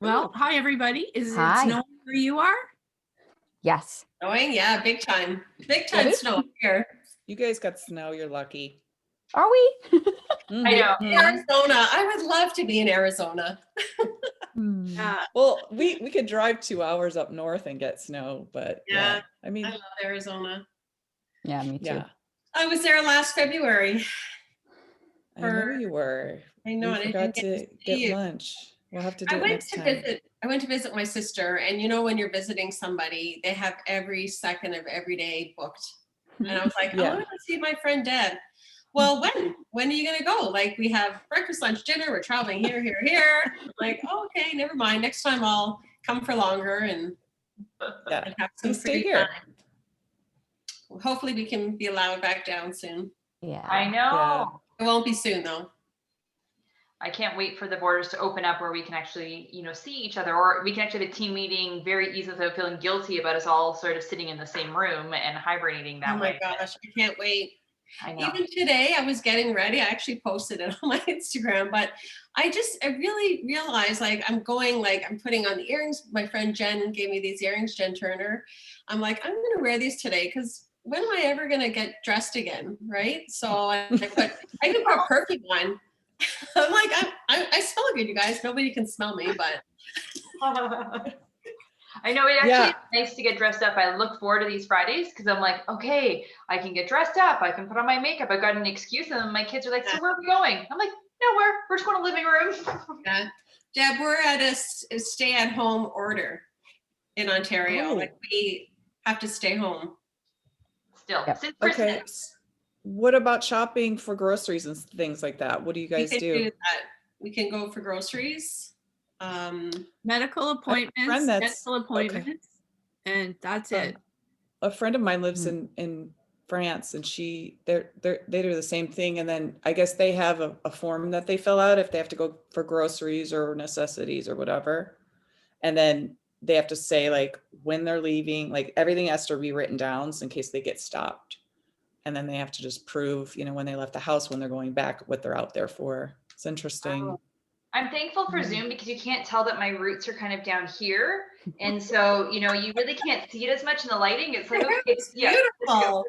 Well, hi everybody. Is it Hi. snowing where you are? Yes. Snowing? Yeah, big time. Big time Really? snow here. You guys got snow. You're lucky. Are we? Mhm. I know. Arizona. I would love to be in Arizona. Well, we could drive 2 hours up north and get snow, but Yeah, I mean, I love Arizona. Yeah, me too. yeah, I was there last February. I know you were. I know, We and I forgot didn't get to to see get you. lunch. We'll have to do I it went next to time. visit. I went to visit my sister, and you know when you're visiting somebody, they have every second of every day booked. And I was like, I Yeah. want to see my friend Deb. Well, when? When are you gonna go? Like we have breakfast, lunch, dinner. We're traveling here, here, here. Like, oh, okay, never mind. Next time I'll come for longer and Yeah. have some And stay free here. time. Hopefully, we can be allowed back down soon. Yeah. I know. Yeah. It won't be soon though. I can't wait for the borders to open up where we can actually, see each other, or we can actually have a team meeting very easily without feeling guilty about us all sort of sitting in the same room and hibernating that Oh way. my gosh, I can't wait. I know. Even today, I was getting ready. I actually posted it on my Instagram, but I really realized I'm putting on the earrings. My friend Jen gave me these earrings, Jen Turner. I'm like, I'm going to wear these today because when am I ever going to get dressed again? Right. So I even put perfume on. I'm like, I smell good, you guys. Nobody can smell me, but. I know it actually is nice to get dressed up. I look forward to these Fridays because I'm like, okay, I can get dressed up. I can put on my makeup. I got an excuse. And then my kids are like, so where are we going? I'm like, nowhere. We're just going to living room. Yeah. Deb, we're at a stay-at-home order in Ontario. Oh. Like we have to stay home. Still, Yep. since Okay. Christmas. What about shopping for groceries and things like that? What do you guys We can do? that. We can go for groceries. Medical appointments, and that's it. A friend of mine lives in France, and they do the same thing. And then I guess they have a form that they fill out if they have to go for groceries or necessities or whatever. And then they have to say like when they're leaving, like everything has to be written down in case they get stopped. And then they have to just prove, when they left the house, when they're going back, what they're out there for. It's interesting. Oh. I'm thankful for Zoom because you can't tell that my roots are kind of down here. And so, you really can't see it as much in the lighting. It's like, okay, it's beautiful.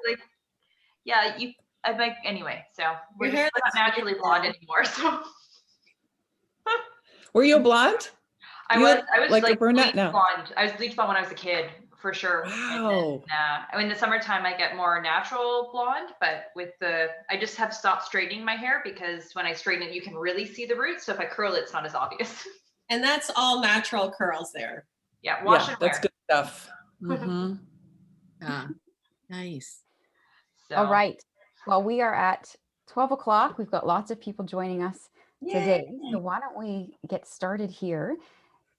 I'm like, anyway, so we're just not naturally blonde anymore. So Were you a blonde? I was like a brunette bleach now. blonde. I was bleach blonde when I was a kid, for sure. Wow. And then, in the summertime, I get more natural blonde, but I just have stopped straightening my hair because when I straighten it, you can really see the roots. So if I curl it, it's not as obvious. And that's all natural curls there. Yeah, wash and wear. That's good stuff. Mm-hmm. Nice. So. All right. Well, we are at 12 o'clock. We've got lots of people joining us today. So why don't we get started here?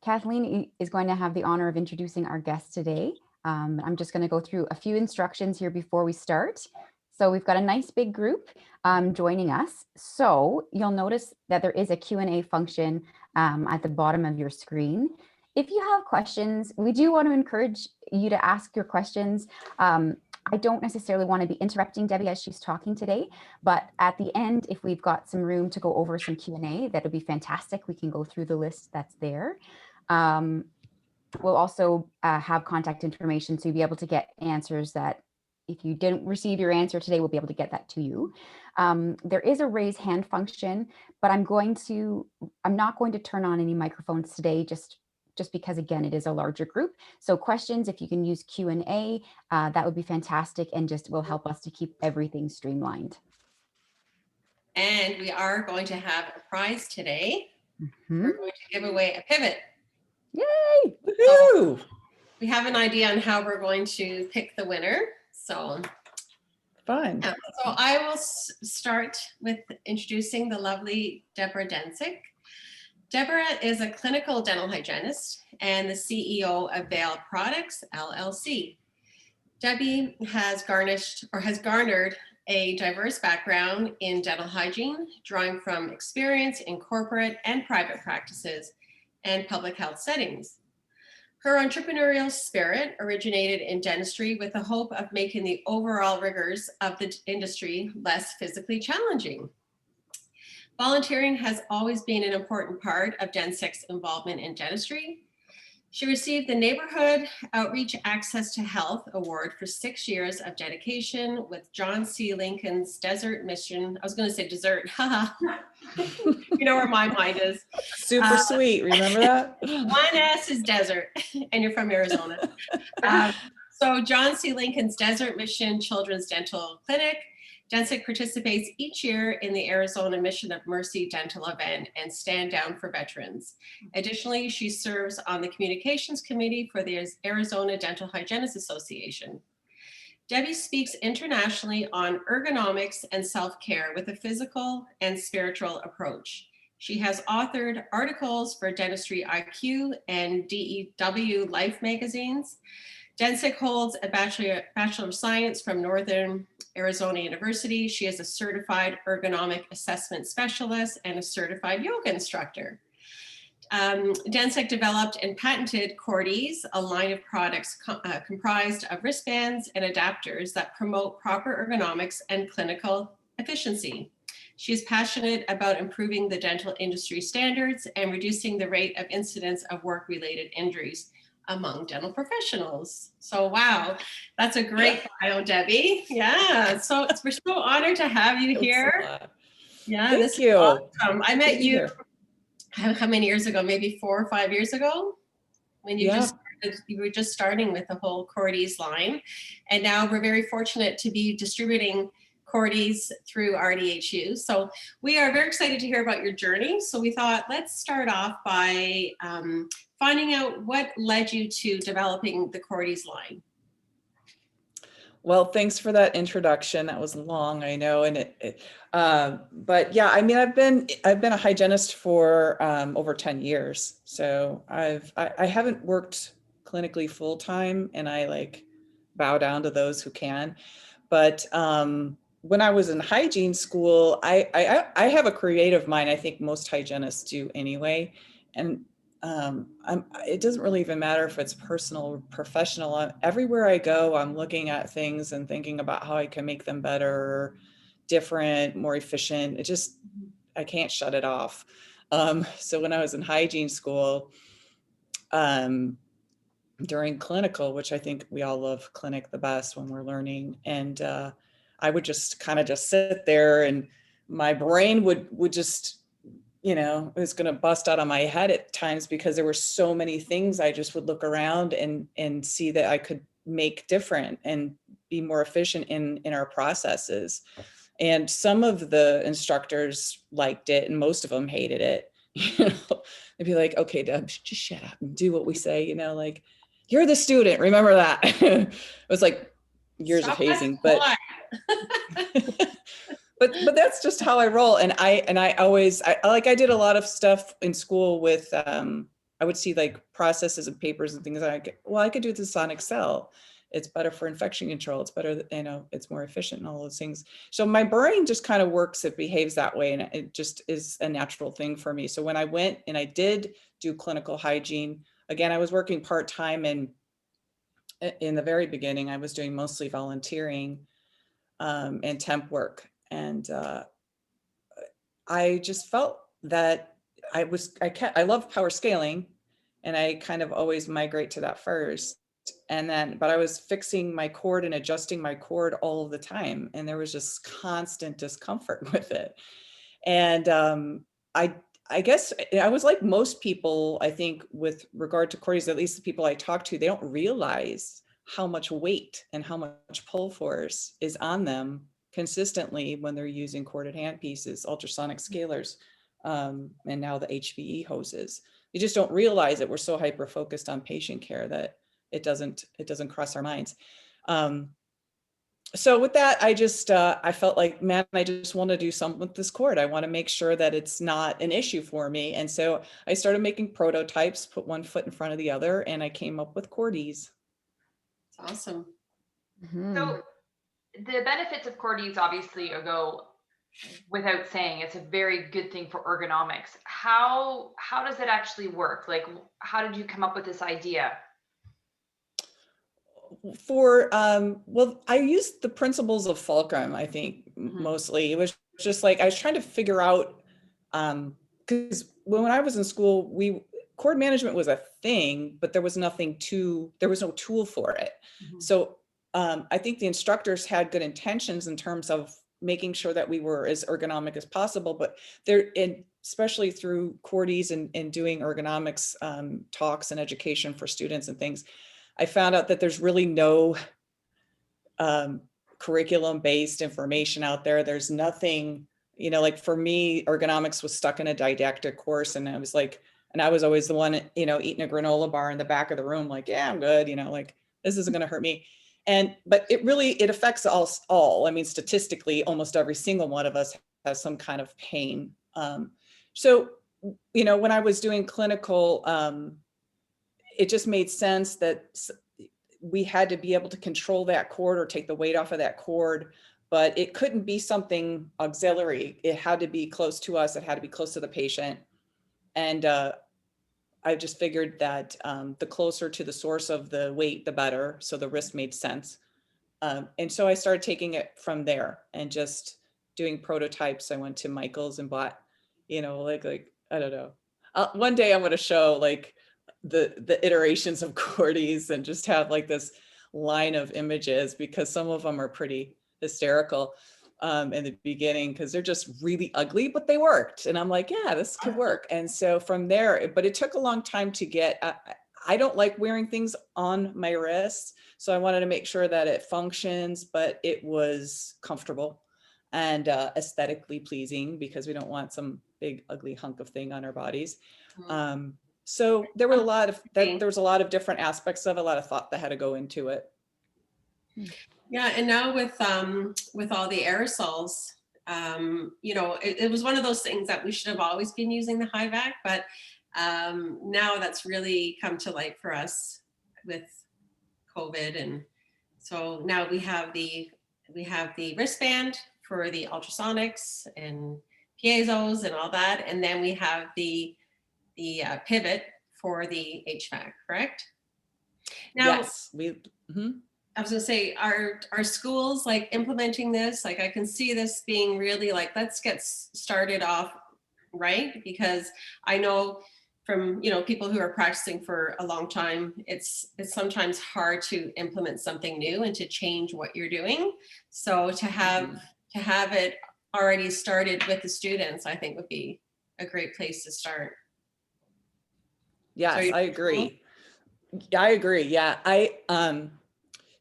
Kathleen is going to have the honor of introducing our guest today. I'm just going to go through a few instructions here before we start. So we've got a nice big group joining us. So you'll notice that there is a Q&A function at the bottom of your screen. If you have questions, we do want to encourage you to ask your questions. I don't necessarily want to be interrupting Debbie as she's talking today, but at the end, if we've got some room to go over some Q&A, that would be fantastic. We can go through the list that's there. We'll also have contact information, so you'll be able to get answers that if you didn't receive your answer today, we'll be able to get that to you. There is a raise hand function, but I'm not going to turn on any microphones today, just because, again, it is a larger group. So questions, if you can use Q&A, that would be fantastic and just will help us to keep everything streamlined. And we are going to have a prize today. Mm-hmm. We're going to give away a pivot. Yay! Woohoo! We have an idea on how we're going to pick the winner. So Fun. So I will start with introducing the lovely Deborah Dencek. Deborah is a clinical dental hygienist and the CEO of Vale Products, LLC. Debbie has garnered a diverse background in dental hygiene, drawing from experience in corporate and private practices and public health settings. Her entrepreneurial spirit originated in dentistry with the hope of making the overall rigors of the industry less physically challenging. Volunteering has always been an important part of Dencek's involvement in dentistry. She received the Neighborhood Outreach Access to Health Award for 6 years of dedication with John C. Lincoln's Desert Mission. I was going to say dessert. Haha. You know where my mind is. Super sweet. Remember that? One S is desert, and you're from Arizona. So John C. Lincoln's Desert Mission Children's Dental Clinic. Dencek participates each year in the Arizona Mission of Mercy dental event and Stand Down for Veterans. Additionally, she serves on the communications committee for the Arizona Dental Hygienists Association. Debi speaks internationally on ergonomics and self-care with a physical and spiritual approach. She has authored articles for Dentistry IQ and DEW Life magazines. Dencek holds a Bachelor of Science from Northern Arizona University. She is a certified ergonomic assessment specialist and a certified yoga instructor. Dencek developed and patented CordEze, a line of products comprised of wristbands and adapters that promote proper ergonomics and clinical efficiency. She is passionate about improving the dental industry standards and reducing the rate of incidence of work-related injuries among dental professionals. So wow, that's a great bio, Debi. Yeah, so we're so honored to have you here. Yeah, Thank you. Awesome. I met you how many years ago? Maybe 4 or 5 years ago, when you you were just starting with the whole CordEze line, and now we're very fortunate to be distributing CordEze through RDHU. So we are very excited to hear about your journey. So we thought, let's start off by finding out what led you to developing the CordEze line. Well, thanks for that introduction. That was long, I know, and but yeah, I mean, I've been a hygienist for over 10 years. So I haven't worked clinically full time, and I like bow down to those who can. But when I was in hygiene school, I have a creative mind. I think most hygienists do anyway, and it doesn't really even matter if it's personal or professional. Everywhere I go, I'm looking at things and thinking about how I can make them better, different, more efficient. I can't shut it off. So when I was in hygiene school, during clinical, which I think we all love clinic the best when we're learning, and I would just kind of just sit there, and my brain would just, you know, it was going to bust out of my head at times because there were so many things. I just would look around and see that I could make different and be more efficient in our processes. And some of the instructors liked it, and most of them hated it. You know, they'd be like, "Okay, Deb, just shut up and do what we say." You know, like, "You're the student, remember that." It was like years of hazing, but but that's just how I roll. And I always did a lot of stuff in school with I would see like processes and papers and things like, well, I could do this on Excel. It's better for infection control. It's better, you know, it's more efficient and all those things. So my brain just kind of works, it behaves that way, and it just is a natural thing for me. So when I went and I did do clinical hygiene, again, I was working part-time, and in the very beginning, I was doing mostly volunteering and temp work. And I just felt that I love power scaling, and I kind of always migrate to that first. But I was fixing my cord and adjusting my cord all of the time, and there was just constant discomfort with it. And I guess I was like most people, I think, with regard to CordEze, at least the people I talk to, they don't realize how much weight and how much pull force is on them consistently when they're using corded handpieces, ultrasonic scalers, and now the HVE hoses. You just don't realize that we're so hyper focused on patient care that it doesn't cross our minds. So with that, I felt like, man, I just want to do something with this cord. I want to make sure that it's not an issue for me. And so I started making prototypes, put one foot in front of the other, and I came up with CordEze. That's awesome. Mm-hmm. So the benefits of CordEze obviously go without saying. It's a very good thing for ergonomics. How does it actually work? Like, how did you come up with this idea? Well, I used the principles of Fulcrum, I think, mostly. It was just like I was trying to figure out Because when I was in school, cord management was a thing, but there was no tool for it. So I think the instructors had good intentions in terms of making sure that we were as ergonomic as possible, but especially through CordEze and doing ergonomics talks and education for students and things, I found out that there's really no curriculum-based information out there. There's nothing, like for me, ergonomics was stuck in a didactic course, and I was like, and I was always the one, eating a granola bar in the back of the room, like, yeah, I'm good, like this isn't going to hurt me. But it affects us all. I mean, statistically, almost every single one of us has some kind of pain. So, when I was doing clinical, it just made sense that we had to be able to control that cord or take the weight off of that cord, but it couldn't be something auxiliary. It had to be close to us. It had to be close to the patient. And I just figured that the closer to the source of the weight, the better. So the wrist made sense. And so I started taking it from there and just doing prototypes. I went to Michael's and bought, like I don't know. One day I'm going to show like the iterations of CordEze and just have like this line of images, because some of them are pretty hysterical in the beginning because they're just really ugly, but they worked. And I'm like, yeah, this could work. And so from there, but it took a long time to get, I don't like wearing things on my wrist. So I wanted to make sure that it functions, but it was comfortable and aesthetically pleasing, because we don't want some big ugly hunk of thing on our bodies. So there were there was a lot of different aspects of it, a lot of thought that had to go into it. Yeah, and now with all the aerosols, it was one of those things that we should have always been using the high vac, but now that's really come to light for us with COVID, and so now we have the wristband for the ultrasonics and piezos and all that, and then we have the pivot for the HVAC, correct? Now, yes, I was gonna say, are schools like implementing this? Like, I can see this being really like, let's get started off right, because I know from people who are practicing for a long time, it's sometimes hard to implement something new and to change what you're doing. So to have it already started with the students, I think would be a great place to start. Yes, I agree. I agree. Yeah.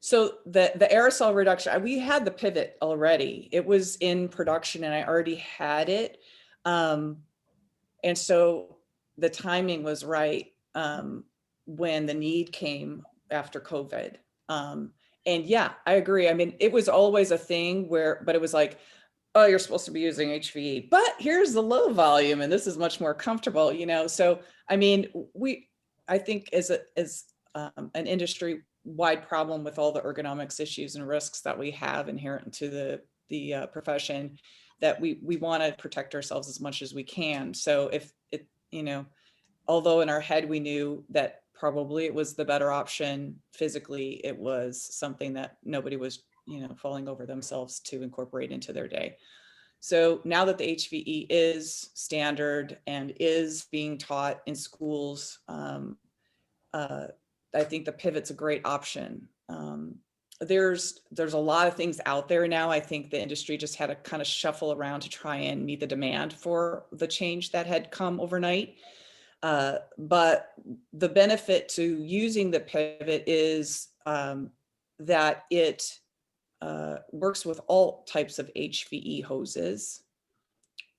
So the aerosol reduction, we had the pivot already. It was in production and I already had it. And so the timing was right when the need came after COVID. And yeah, I agree. I mean, it was always a thing but it was like, oh, you're supposed to be using HVE, but here's the low volume and this is much more comfortable, So, I mean, I think as an industry-wide problem with all the ergonomics issues and risks that we have inherent to the profession, that we want to protect ourselves as much as we can. So if it, although in our head we knew that probably it was the better option, physically it was something that nobody was falling over themselves to incorporate into their day. So now that the HVE is standard and is being taught in schools, I think the pivot's a great option. There's a lot of things out there now. I think the industry just had to kind of shuffle around to try and meet the demand for the change that had come overnight. But the benefit to using the pivot is that it works with all types of HVE hoses,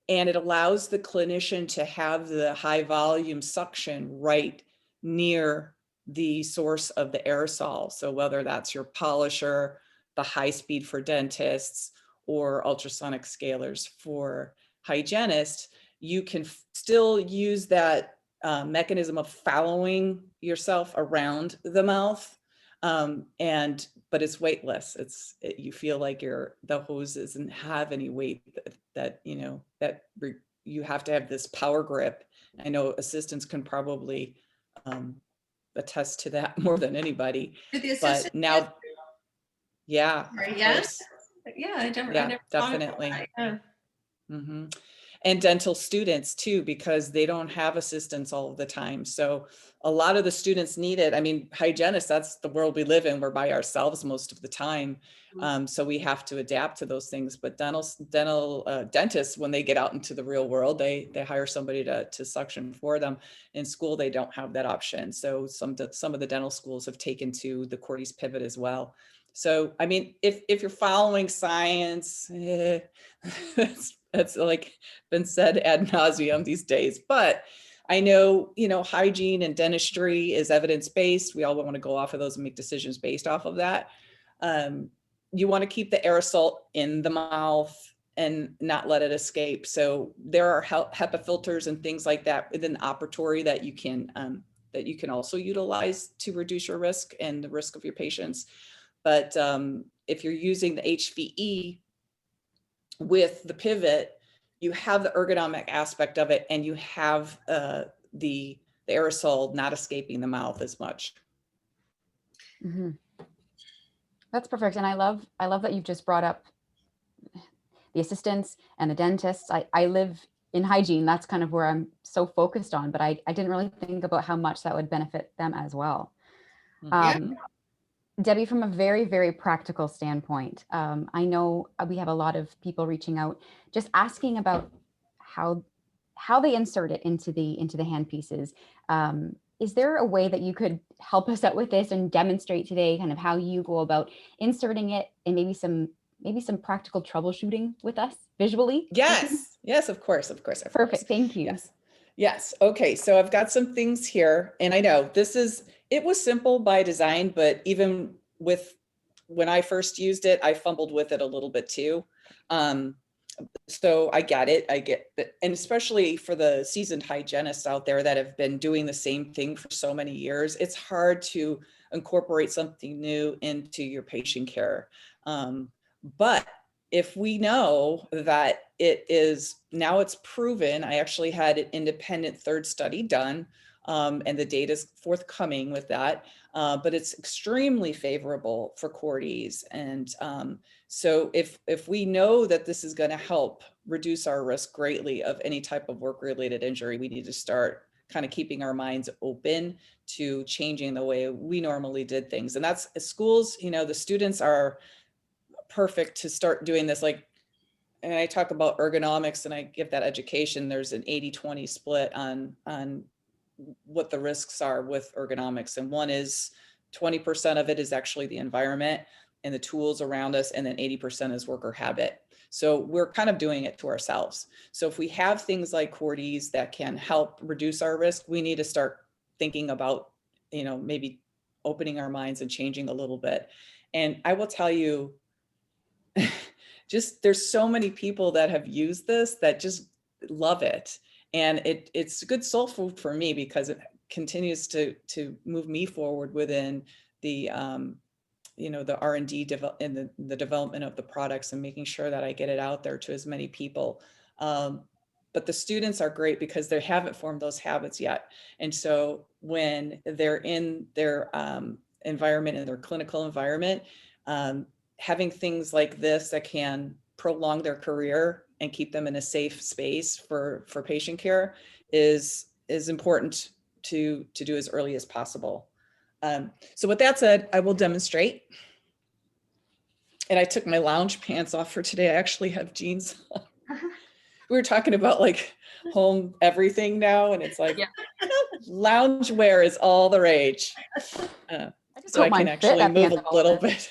and it allows the clinician to have the high volume suction right near the source of the aerosol. So whether that's your polisher, the high speed for dentists, or ultrasonic scalers for hygienists, you can still use that mechanism of following yourself around the mouth. But it's weightless. You feel like the hose doesn't have any weight that you have to have this power grip. I know assistants can probably attest to that more than anybody. But now, yeah, yes, yeah, I never definitely. yeah. Mm-hmm. and dental students too, because they don't have assistants all of the time. So a lot of the students need it. I mean, hygienists, that's the world we live in. We're by ourselves most of the time. So we have to adapt to those things. But dentists, when they get out into the real world, they hire somebody to suction for them. In school, they don't have that option. So some of the dental schools have taken to the CordEze pivot as well. So, I mean, if you're following science, that's like been said ad nauseum these days, but I know, hygiene and dentistry is evidence-based. We all want to go off of those and make decisions based off of that. You want to keep the aerosol in the mouth and not let it escape. So there are HEPA filters and things like that within the operatory that you can also utilize to reduce your risk and the risk of your patients. But if you're using the HVE with the pivot, you have the ergonomic aspect of it, and you have the aerosol not escaping the mouth as much. Mm-hmm. That's perfect. And I love that you've just brought up the assistants and the dentists. I live in hygiene. That's kind of where I'm so focused on, but I didn't really think about how much that would benefit them as well. Debbie, from a very, very practical standpoint, I know we have a lot of people reaching out, just asking about how they insert it into the handpieces. Is there a way that you could help us out with this and demonstrate today kind of how you go about inserting it, and maybe some practical troubleshooting with us visually? Yes, of course. Perfect. Thank you. Yes. Okay. So I've got some things here, and I know it was simple by design, but even when I first used it, I fumbled with it a little bit too. So I get that. And especially for the seasoned hygienists out there that have been doing the same thing for so many years, it's hard to incorporate something new into your patient care. But if we know that now it's proven, I actually had an independent third study done, and the data is forthcoming with that, but it's extremely favorable for CordEze. And so if we know that this is going to help reduce our risk greatly of any type of work-related injury, we need to start kind of keeping our minds open to changing the way we normally did things. And that's schools, the students are perfect to start doing this. And I talk about ergonomics and I give that education. There's an 80-20 split on what the risks are with ergonomics. And one is 20% of it is actually the environment and the tools around us. And then 80% is worker habit. So we're kind of doing it to ourselves. So if we have things like CordEze that can help reduce our risk, we need to start thinking about, maybe opening our minds and changing a little bit. And I will tell you, there's so many people that have used this that just love it. And it's good soul food for me because it continues to move me forward within the, the R&D and the development of the products and making sure that I get it out there to as many people. But the students are great because they haven't formed those habits yet. And so when they're in their environment, in their clinical environment, having things like this that can prolong their career and keep them in a safe space for patient care is important to do as early as possible. So with that said, I will demonstrate. And I took my lounge pants off for today. I actually have jeans on. We were talking about home everything now, and it's lounge wear is all the rage. So I can actually move a little bit.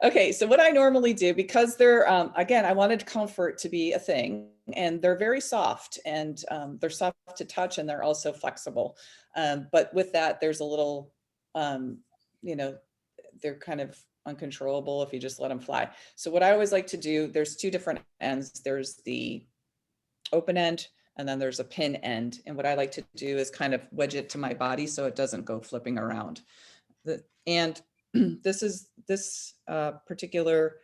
Okay, so what I normally do, because they're, again, I wanted comfort to be a thing, and they're very soft, and they're soft to touch, and they're also flexible. But with that, there's a little, they're kind of uncontrollable if you just let them fly. So what I always like to do, there's two different ends. There's the open end, and then there's a pin end. And what I like to do is kind of wedge it to my body so it doesn't go flipping around. And this particular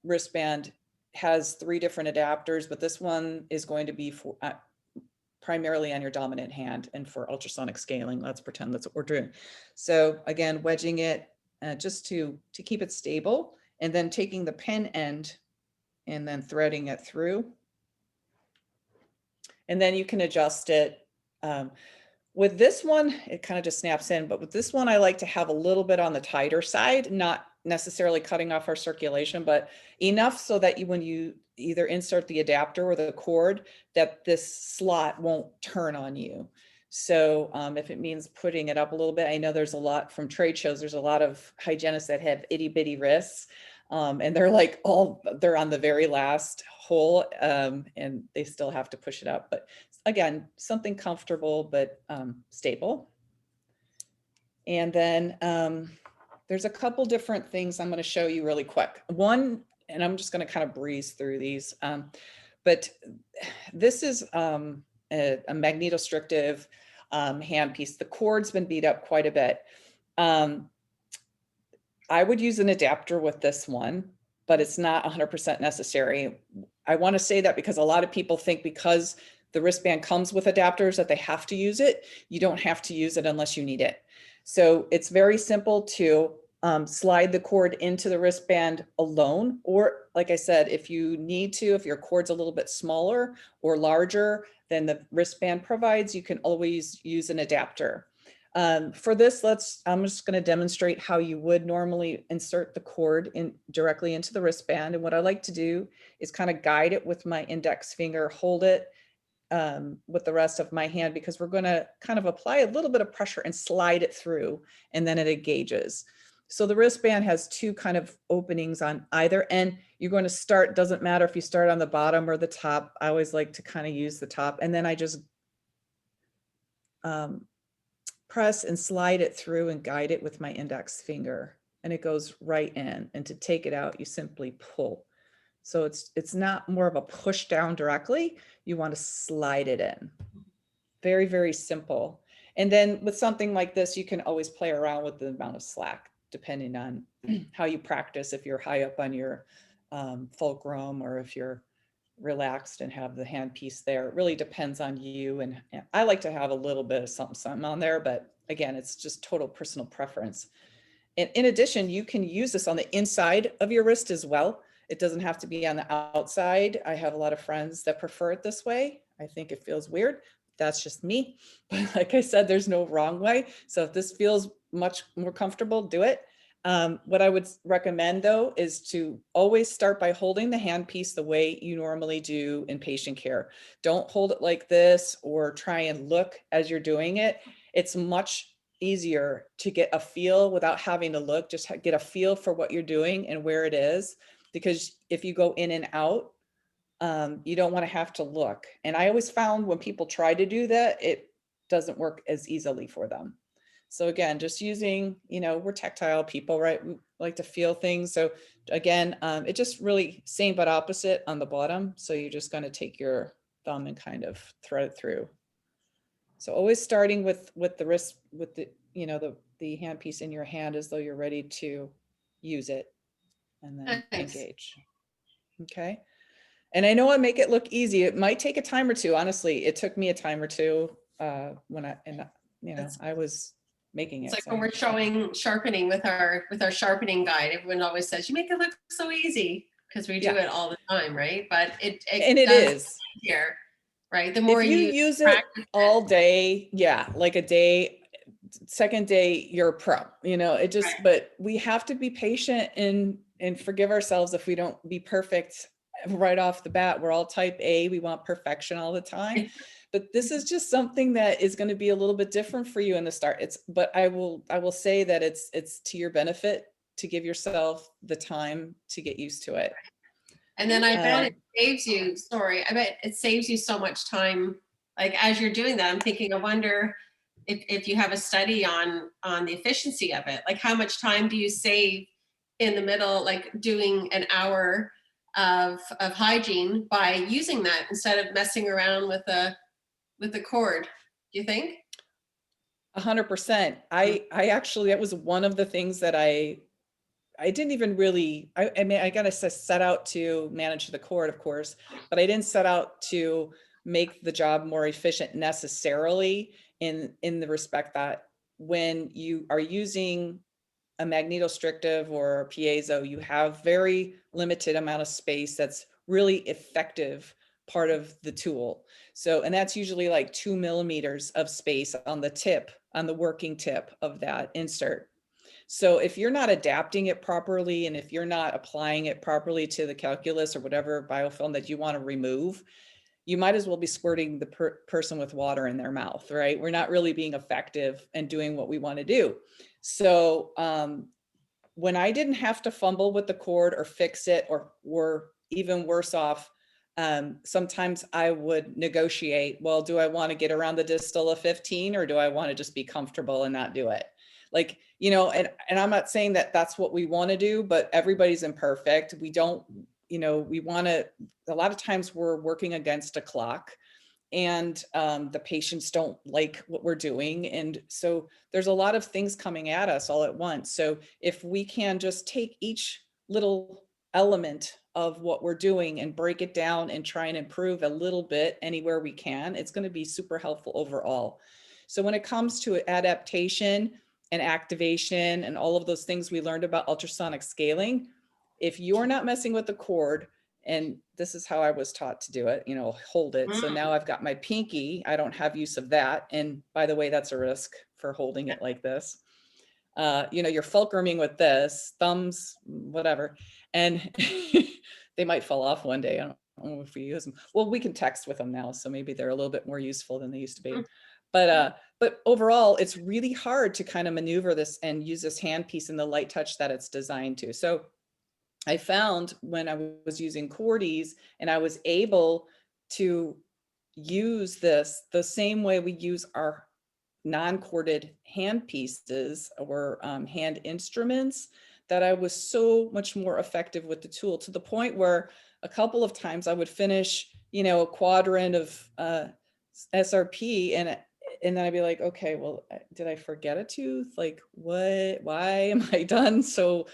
wristband has 3 different adapters, but this one is going to be for primarily on your dominant hand and for ultrasonic scaling. Let's pretend that's what we're doing. So again, wedging it just to keep it stable, and then taking the pin end and then threading it through. And then you can adjust it. With this one, it kind of just snaps in, but with this one, I like to have a little bit on the tighter side, not necessarily cutting off our circulation, but enough so that when you either insert the adapter or the cord, that this slot won't turn on you. So if it means putting it up a little bit, I know there's a lot from trade shows, there's a lot of hygienists that have itty bitty wrists. And they're like they're on the very last hole, and they still have to push it up. But again, something comfortable, but stable. And then there's a couple different things I'm going to show you really quick. One, and I'm just going to kind of breeze through these, but this is a magnetostrictive handpiece. The cord's been beat up quite a bit. I would use an adapter with this one, but it's not 100% necessary. I want to say that because a lot of people think because the wristband comes with adapters that they have to use it. You don't have to use it unless you need it. So it's very simple to slide the cord into the wristband alone, or like I said, if you need to, if your cord's a little bit smaller or larger than the wristband provides, you can always use an adapter. For this, I'm just going to demonstrate how you would normally insert the cord directly into the wristband. And what I like to do is kind of guide it with my index finger, hold it with the rest of my hand, because we're going to kind of apply a little bit of pressure and slide it through, and then it engages. So the wristband has two kind of openings on either end. You're going to start, doesn't matter if you start on the bottom or the top. I always like to kind of use the top, and then I just press and slide it through and guide it with my index finger, and it goes right in. And to take it out, you simply pull. So it's not more of a push down directly. You want to slide it in. Very, very simple. And then with something like this, you can always play around with the amount of slack, depending on how you practice. If you're high up on your fulcrum, or if you're relaxed and have the handpiece there, it really depends on you. And I like to have a little bit of something on there, but again, it's just total personal preference. And in addition, you can use this on the inside of your wrist as well. It doesn't have to be on the outside. I have a lot of friends that prefer it this way. I think it feels weird. That's just me. But like I said, there's no wrong way. So if this feels much more comfortable, do it. What I would recommend though, is to always start by holding the handpiece the way you normally do in patient care. Don't hold it like this or try and look as you're doing it. It's much easier to get a feel without having to look, just get a feel for what you're doing and where it is. Because if you go in and out, you don't want to have to look. And I always found when people try to do that, it doesn't work as easily for them. So again, just using, we're tactile people, right? We like to feel things. So again, it just really same but opposite on the bottom. So you're just going to take your thumb and kind of thread it through. So always starting with the wrist, with the handpiece in your hand as though you're ready to use it, and then engage. Okay. And I know I make it look easy. It might take a time or two. Honestly, it took me a time or two when I was making it. It's like when we're sharpening with our sharpening guide, everyone always says, you make it look so easy, because we do it all the time, right? But it is easier, right? The more if you use it all day, like a day, second day, you're a pro, it just, right. But we have to be patient and forgive ourselves if we don't be perfect right off the bat. We're all type A. We want perfection all the time. But this is just something that is going to be a little bit different for you in the start. But I will say that it's to your benefit to give yourself the time to get used to it. And then I bet it saves you so much time. Like as you're doing that, I'm thinking, I wonder if you have a study on the efficiency of it. Like how much time do you save in the middle, like doing an hour of hygiene by using that instead of messing around with the cord, do you think? 100%. I actually, that was one of the things that I didn't even really, I mean, I got to set out to manage the cord, of course, but I didn't set out to make the job more efficient necessarily in the respect that when you are using a magnetostrictive or a piezo, you have very limited amount of space that's really effective part of the tool. So, and that's usually like 2 millimeters of space on the tip, on the working tip of that insert. So if you're not adapting it properly, and if you're not applying it properly to the calculus or whatever biofilm that you want to remove, you might as well be squirting the person with water in their mouth, right? We're not really being effective and doing what we want to do. So when I didn't have to fumble with the cord or fix it, or even worse off, sometimes I would negotiate, well, do I want to get around the distal of 15, or do I want to just be comfortable and not do it? Like, you know, and I'm not saying that that's what we want to do, but everybody's imperfect. We don't, you know, we want to, a lot of times we're working against a clock, and the patients don't like what we're doing. And so there's a lot of things coming at us all at once. So if we can just take each little element of what we're doing and break it down and try and improve a little bit anywhere we can, it's going to be super helpful overall. So when it comes to adaptation and activation and all of those things we learned about ultrasonic scaling, if you're not messing with the cord, and this is how I was taught to do it, you know, hold it. So now I've got my pinky, I don't have use of that. And by the way, that's a risk for holding it like this. You know, you're fulcruming with this, thumbs, whatever, and they might fall off one day. I don't know if we use them. Well, we can text with them now, so maybe they're a little bit more useful than they used to be. But overall, it's really hard to kind of maneuver this and use this handpiece in the light touch that it's designed to. So I found when I was using CordEze, and I was able to use this the same way we use our non-corded hand pieces or hand instruments, that I was so much more effective with the tool, to the point where a couple of times I would finish, you know, a quadrant of SRP, and then I'd be like, okay, well, did I forget a tooth? Like, what, why am I done so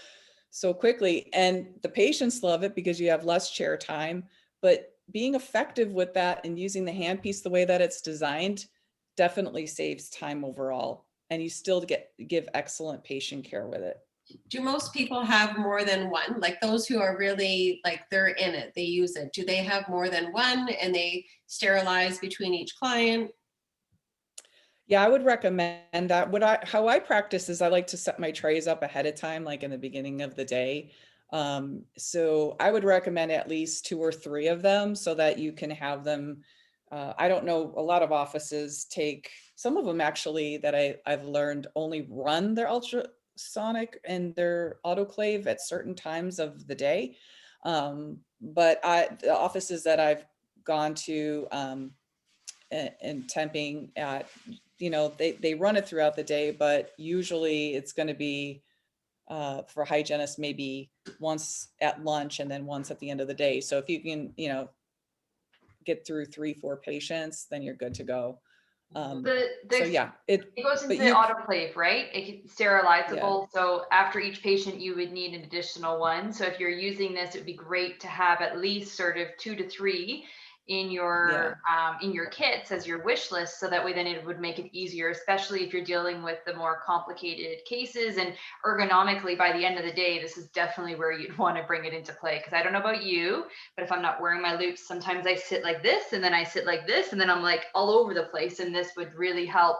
quickly? And the patients love it because you have less chair time, but being effective with that and using the handpiece the way that it's designed definitely saves time overall, and you still give excellent patient care with it. Do most people have more than one? Like those who are really like, they're in it, they use it. Do they have more than one and they sterilize between each client? Yeah, I would recommend that. How I practice is I like to set my trays up ahead of time, like in the beginning of the day. So I would recommend at least 2 or 3 of them so that you can have them. I don't know, a lot of offices take, some of them actually that I've learned only run their ultrasonic and their autoclave at certain times of the day. But the offices that I've gone to and temping at, you know, they run it throughout the day, but usually it's going to be for hygienists, maybe once at lunch and then once at the end of the day. So if you can, you know, get through 3-4 patients, then you're good to go. So yeah, it goes into the autoclave, right? It's sterilizable. Yeah. So after each patient, you would need an additional one. So if you're using this, it'd be great to have at least sort of 2 to 3 in your kits as your wish list, so that way then it would make it easier, especially if you're dealing with the more complicated cases. And ergonomically, by the end of the day, this is definitely where you'd want to bring it into play, because I don't know about you, but if I'm not wearing my loops, sometimes I sit like this and then I sit like this and then I'm like all over the place, and this would really help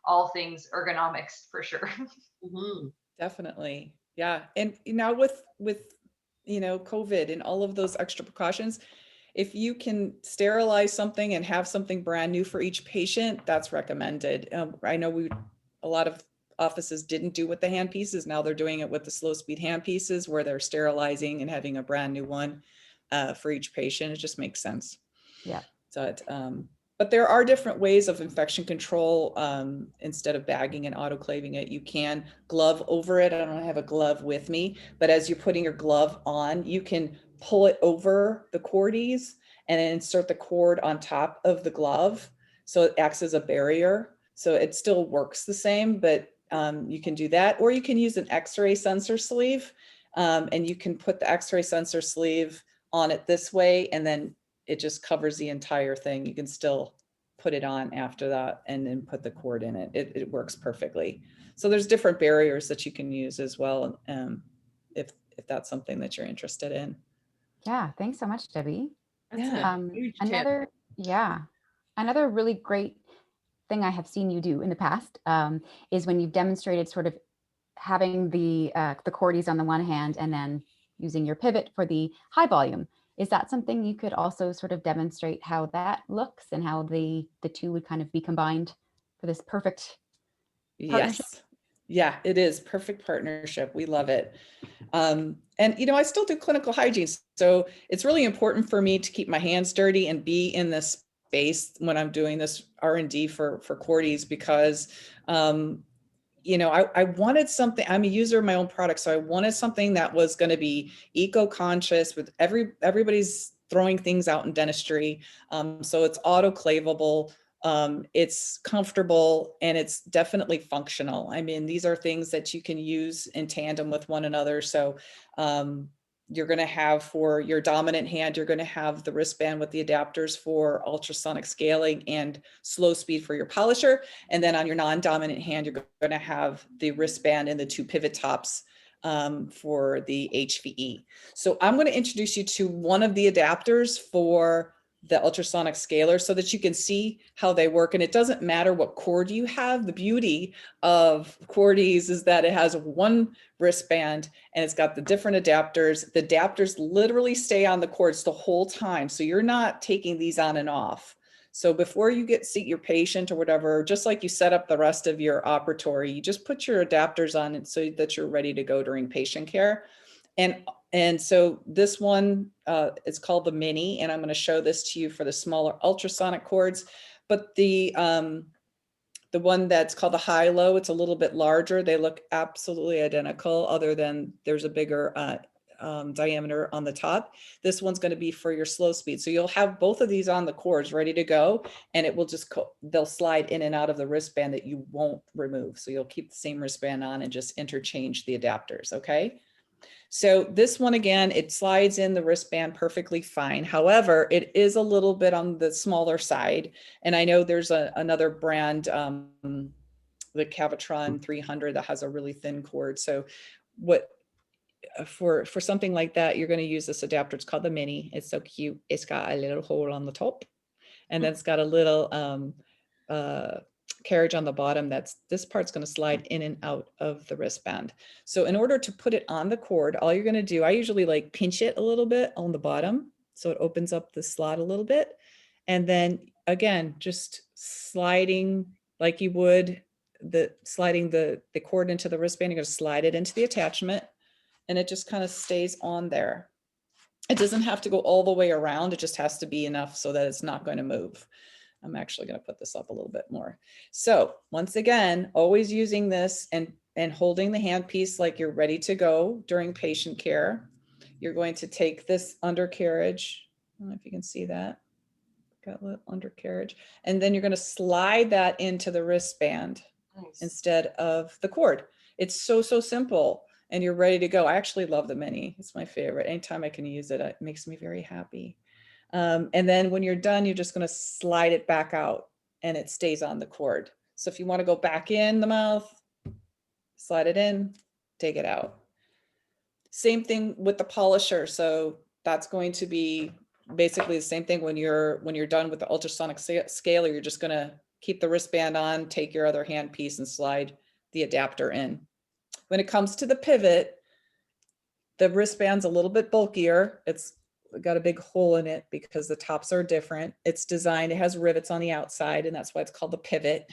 all things ergonomics for sure. Mm-hmm. Definitely. Yeah. And now with you know, COVID and all of those extra precautions, if you can sterilize something and have something brand new for each patient, that's recommended. I know a lot of offices didn't do with the hand pieces. Now they're doing it with the slow speed hand pieces, where they're sterilizing and having a brand new one for each patient. It just makes sense. Yeah. So but there are different ways of infection control. Instead of bagging and autoclaving it, you can glove over it. I don't have a glove with me, but as you're putting your glove on, you can pull it over the CordEze and then insert the cord on top of the glove. So it acts as a barrier. So it still works the same, but you can do that, or you can use an X-ray sensor sleeve, and you can put the X-ray sensor sleeve on it this way, and then it just covers the entire thing. You can still put it on after that and then put the cord in it. It works perfectly. So there's different barriers that you can use as well, if that's something that you're interested in. Yeah, thanks so much, Debbie. That's Yeah. a huge tip. Another really great thing I have seen you do in the past is when you've demonstrated sort of having the CordEze on the one hand and then using your pivot for the high volume. Is that something you could also sort of demonstrate how that looks and how the two would kind of be combined for this perfect partnership? Yes. Yeah, it is perfect partnership. We love it. And I still do clinical hygiene. So it's really important for me to keep my hands dirty and be in this space when I'm doing this R&D for CordEze because I wanted something. I'm a user of my own product, so I wanted something that was going to be eco-conscious. With everybody's throwing things out in dentistry, so it's autoclavable. It's comfortable, and it's definitely functional. I mean, these are things that you can use in tandem with one another. So you're going to have for your dominant hand, you're going to have the wristband with the adapters for ultrasonic scaling and slow speed for your polisher. And then on your non-dominant hand, you're going to have the wristband and the two pivot tops for the HVE. So I'm going to introduce you to one of the adapters for the ultrasonic scaler so that you can see how they work. And it doesn't matter what cord you have. The beauty of CordEze is that it has one wristband and it's got the different adapters. The adapters literally stay on the cords the whole time. So you're not taking these on and off. So before you seat your patient or whatever, just like you set up the rest of your operatory, you just put your adapters on it so that you're ready to go during patient care. And so this one is called the Mini, and I'm going to show this to you for the smaller ultrasonic cords. But the one that's called the high-low, it's a little bit larger. They look absolutely identical, other than there's a bigger diameter on the top. This one's going to be for your slow speed. So you'll have both of these on the cords ready to go, and it will just they'll slide in and out of the wristband that you won't remove. So you'll keep the same wristband on and just interchange the adapters. Okay. So this one, again, it slides in the wristband perfectly fine. However, it is a little bit on the smaller side. And I know there's another brand, the Cavitron 300, that has a really thin cord. So for something like that, you're going to use this adapter. It's called the Mini. It's so cute. It's got a little hole on the top, and then it's got a little carriage on the bottom. This part's going to slide in and out of the wristband. So in order to put it on the cord, all you're going to do, I usually like pinch it a little bit on the bottom so it opens up the slot a little bit, and then again just sliding like you would sliding the cord into the wristband. You're going to slide it into the attachment, and it just kind of stays on there. It doesn't have to go all the way around. It just has to be enough so that it's not going to move. I'm actually going to put this up a little bit more. So once again, always using this and holding the handpiece like you're ready to go during patient care. You're going to take this undercarriage. I don't know if you can see that. Got a little undercarriage. And then you're going to slide that into the wristband instead of the cord. It's so simple, and you're ready to go. I actually love the Mini. It's my favorite. Anytime I can use it, it makes me very happy. And then when you're done, you're just going to slide it back out, and it stays on the cord. So if you want to go back in the mouth, slide it in, take it out. Same thing with the polisher. So that's going to be basically the same thing. When you're done with the ultrasonic scaler, you're just going to keep the wristband on, take your other handpiece and slide the adapter in. When it comes to the pivot, the wristband's a little bit bulkier. It's got a big hole in it because the tops are different. It's designed, it has rivets on the outside, and that's why it's called the pivot.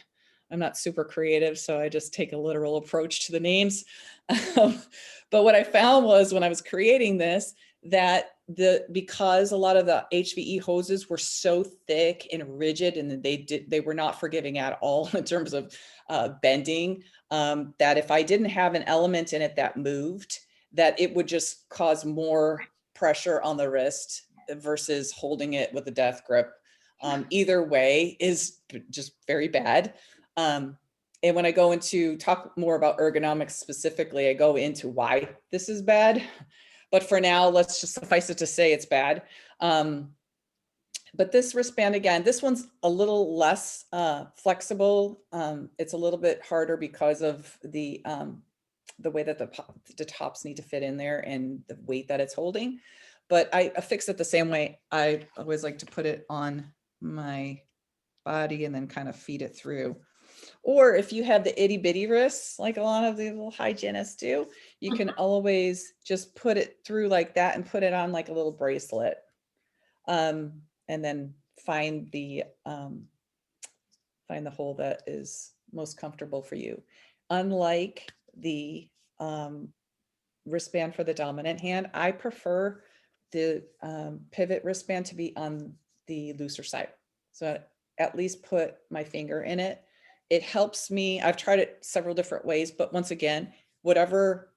I'm not super creative, so I just take a literal approach to the names. But what I found was when I was creating this, that because a lot of the HVE hoses were so thick and rigid, and they were not forgiving at all in terms of bending, that if I didn't have an element in it that moved, that it would just cause more pressure on the wrist versus holding it with a death grip. Either way is just very bad. And when I go into talk more about ergonomics specifically, I go into why this is bad. But for now, let's just suffice it to say it's bad. But this wristband, again, this one's a little less flexible. It's a little bit harder because of the way that the tops need to fit in there and the weight that it's holding. but I affix it the same way. I always like to put it on my body and then kind of feed it through. Or if you have the itty bitty wrists, like a lot of the little hygienists do, you can always just put it through like that and put it on like a little bracelet. And then find the hole that is most comfortable for you. Unlike the wristband for the dominant hand, I prefer the pivot wristband to be on the looser side. So at least put my finger in it. It helps me. I've tried it several different ways, but once again, whatever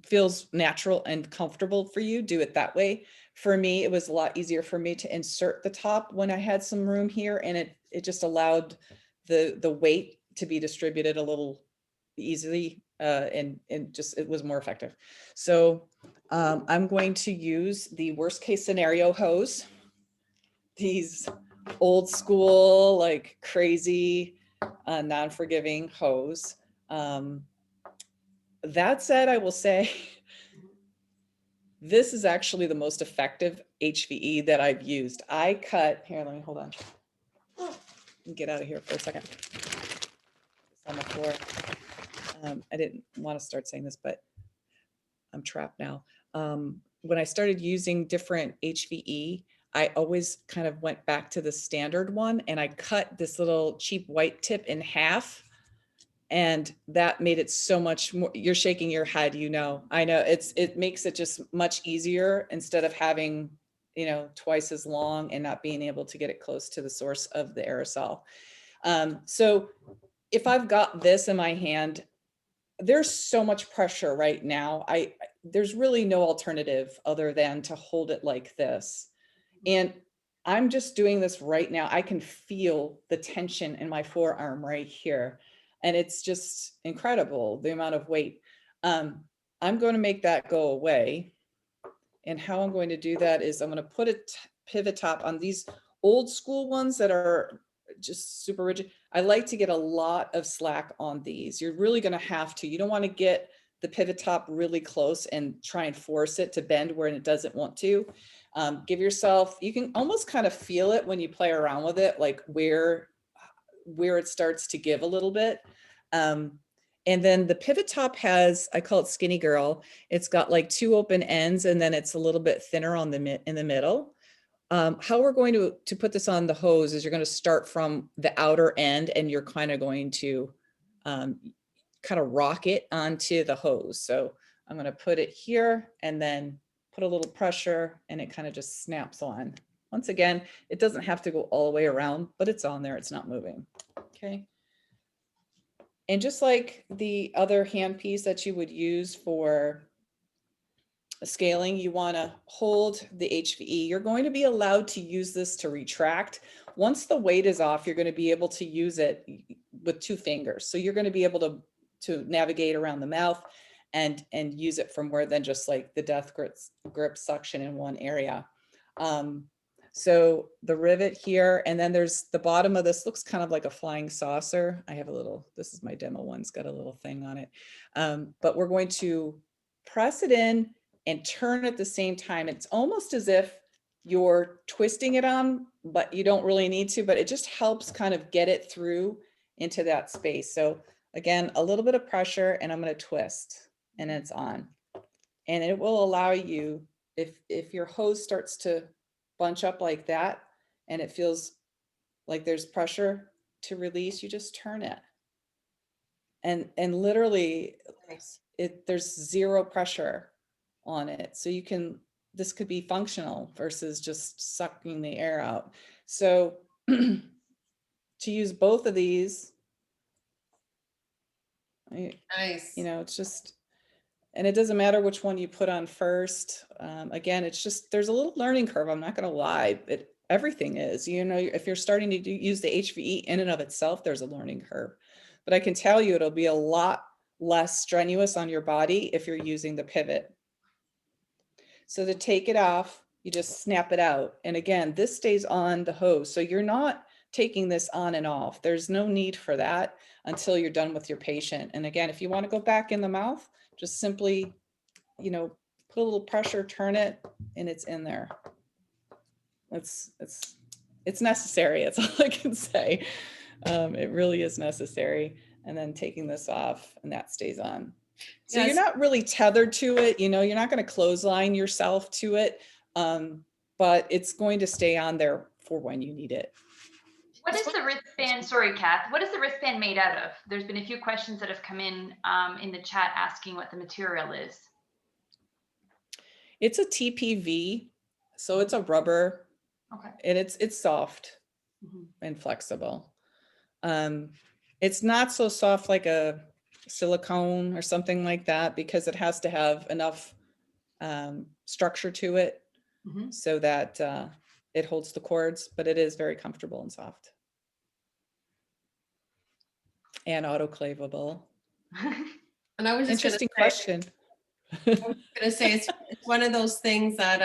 feels natural and comfortable for you, do it that way. For me, it was a lot easier for me to insert the top when I had some room here, and it just allowed the weight to be distributed a little easily, and just it was more effective. So I'm going to use the worst case scenario hose, these old school, like crazy, non-forgiving hose. That said, I will say this is actually the most effective HVE that I've used. I cut, here, let me hold on. Get out of here for a second. It's on the floor. I didn't want to start saying this, but I'm trapped now. When I started using different HVE, I always kind of went back to the standard one, and I cut this little cheap white tip in half. And that made it so much more. You're shaking your head, you know. I know it makes it just much easier instead of having, you know, twice as long and not being able to get it close to the source of the aerosol. So if I've got this in my hand, there's so much pressure right now. There's really no alternative other than to hold it like this. And I'm just doing this right now. I can feel the tension in my forearm right here. And it's just incredible, the amount of weight. I'm going to make that go away. And how I'm going to do that is I'm going to put a pivot top on these old school ones that are just super rigid. I like to get a lot of slack on these. You're really going to have to. You don't want to get the pivot top really close and try and force it to bend where it doesn't want to. Give yourself, you can almost kind of feel it when you play around with it, like where it starts to give a little bit. And then the pivot top has, I call it Skinny Girl. It's got like 2 open ends, and then it's a little bit thinner on in the middle. How we're going to put this on the hose is you're going to start from the outer end, and you're kind of going to kind of rock it onto the hose. So I'm going to put it here and then put a little pressure, and it kind of just snaps on. Once again, it doesn't have to go all the way around, but it's on there. It's not moving. Okay. And just like the other handpiece that you would use for scaling, you want to hold the HVE. You're going to be allowed to use this to retract. Once the weight is off, you're going to be able to use it with 2 fingers. So you're going to be able to navigate around the mouth and use it for more than just like the death grip suction in one area. So the rivet here, and then there's the bottom of this, looks kind of like a flying saucer. I have a little, this is my demo one, it's got a little thing on it. But we're going to press it in and turn at the same time. It's almost as if you're twisting it on, but you don't really need to, but it just helps kind of get it through into that space. So again, a little bit of pressure, and I'm going to twist, and it's on. And it will allow you, if your hose starts to bunch up like that, and it feels like there's pressure to release, you just turn it. And literally there's 0 pressure on it. So you can, this could be functional versus just sucking the air out. So to use both of these, Nice. You know, it's just, and it doesn't matter which one you put on first. Again, it's just, there's a little learning curve. I'm not going to lie. Everything is, you know, if you're starting to use the HVE in and of itself, there's a learning curve. But I can tell you it'll be a lot less strenuous on your body if you're using the pivot. So to take it off, you just snap it out. And again, this stays on the hose. So you're not taking this on and off. There's no need for that until you're done with your patient. And again, if you want to go back in the mouth, just simply, you know, put a little pressure, turn it, and it's in there. It's necessary. That's all I can say. It really is necessary. And then taking this off, and that stays on. So Yes. you're not really tethered to it. You know, you're not going to clothesline yourself to it, but it's going to stay on there for when you need it. What is the wristband? Sorry, Kath. What is the wristband made out of? There's been a few questions that have come in the chat asking what the material is. It's a TPV, so it's a rubber, Okay. and it's soft and flexible. It's not so soft like a silicone or something like that, because it has to have enough structure to it so that it holds the cords, but it is very comfortable and soft. And autoclavable. And I was just Interesting question. I was gonna say it's one of those things that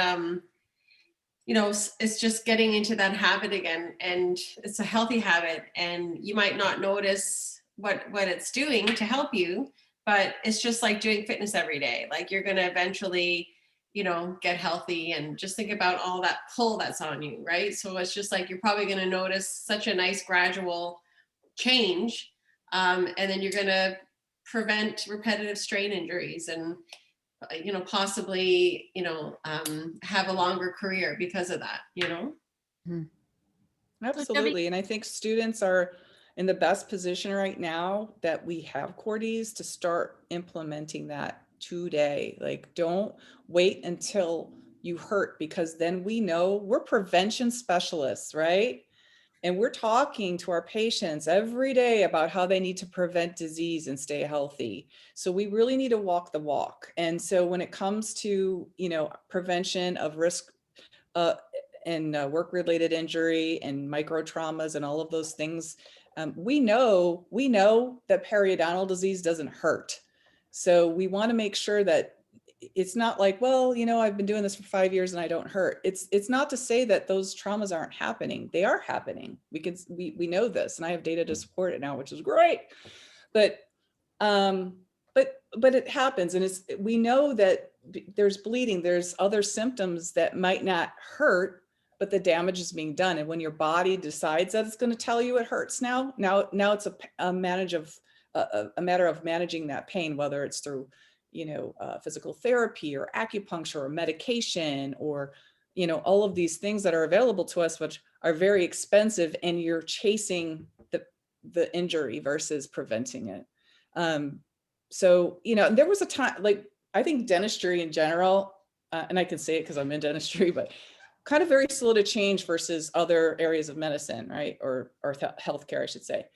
you know, it's just getting into that habit again, and it's a healthy habit, and you might not notice what it's doing to help you, but it's just like doing fitness every day. Like you're gonna eventually, you know, get healthy, and just think about all that pull that's on you, right? So it's just like you're probably gonna notice such a nice gradual change, and then you're gonna prevent repetitive strain injuries, and you know, possibly, you know, have a longer career because of that, you know? Absolutely. And I think students are in the best position right now that we have CordEze to start implementing that today. Like, don't wait until you hurt, because then we know we're prevention specialists, right? And we're talking to our patients every day about how they need to prevent disease and stay healthy. So we really need to walk the walk. And so when it comes to, you know, prevention of risk and work-related injury and micro traumas and all of those things, we know that periodontal disease doesn't hurt. So we want to make sure that it's not like, well, you know, I've been doing this for 5 years and I don't hurt. It's not to say that those traumas aren't happening. They are happening. We know this, and I have data to support it now, which is great. But it happens, and we know that there's bleeding, there's other symptoms that might not hurt, but the damage is being done. And when your body decides that it's going to tell you it hurts now it's a matter of managing that pain, whether it's through, you know, physical therapy or acupuncture or medication, or, you know, all of these things that are available to us, which are very expensive, and you're chasing the injury versus preventing it. So, you know, there was a time, like, I think dentistry in general, and I can say it because I'm in dentistry, but kind of very slow to change versus other areas of medicine, right? Or healthcare, I should say.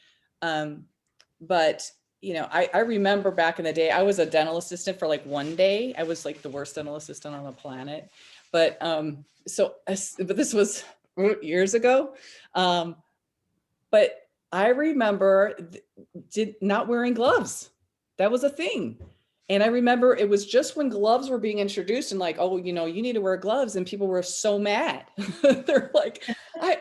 But you know, I remember back in the day, I was a dental assistant for like 1 day. I was like the worst dental assistant on the planet. But but this was years ago. But I remember not wearing gloves. That was a thing. And I remember it was just when gloves were being introduced, and like, oh, you know, you need to wear gloves. And people were so mad. They're like,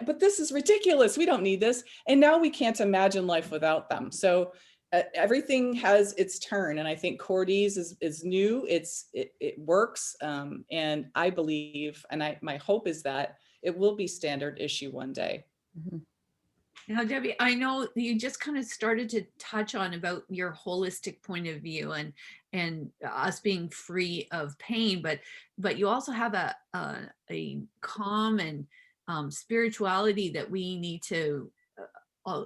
but this is ridiculous. We don't need this. And now we can't imagine life without them. So everything has its turn. And I think CordEze is new. It works. And I believe, and my hope is that it will be standard issue one day. Mm-hmm. Now, Debbie, I know you just kind of started to touch on about your holistic point of view and us being free of pain, but you also have a calm and spirituality that we need to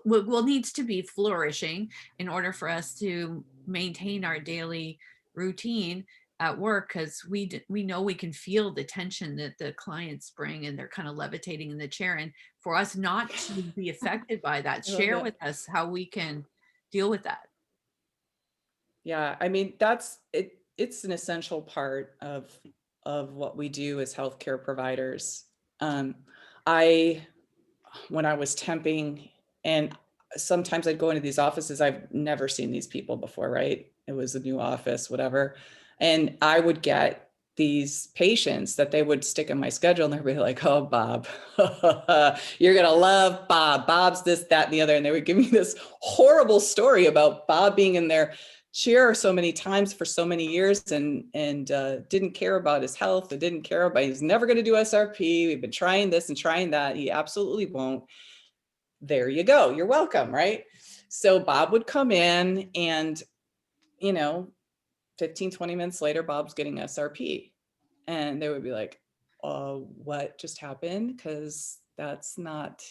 needs to be flourishing in order for us to maintain our daily routine at work, because we know we can feel the tension that the clients bring, and they're kind of levitating in the chair, and for us not to be affected by that, share with us how we can deal with that. Yeah, I mean, that's it. It's an essential part of what we do as healthcare providers. When I was temping, and sometimes I'd go into these offices, I've never seen these people before, right? It was a new office, whatever. And I would get these patients that they would stick in my schedule, and they'd be like, oh, Bob, you're going to love Bob. Bob's this, that, and the other. And they would give me this horrible story about Bob being in there cheer so many times for so many years and didn't care about his health, and didn't care about, he's never going to do SRP. We've been trying this and trying that. He absolutely won't. There you go. You're welcome. Right. So Bob would come in and, 15, 20 minutes later, Bob's getting SRP, and they would be like, what just happened? Because that's not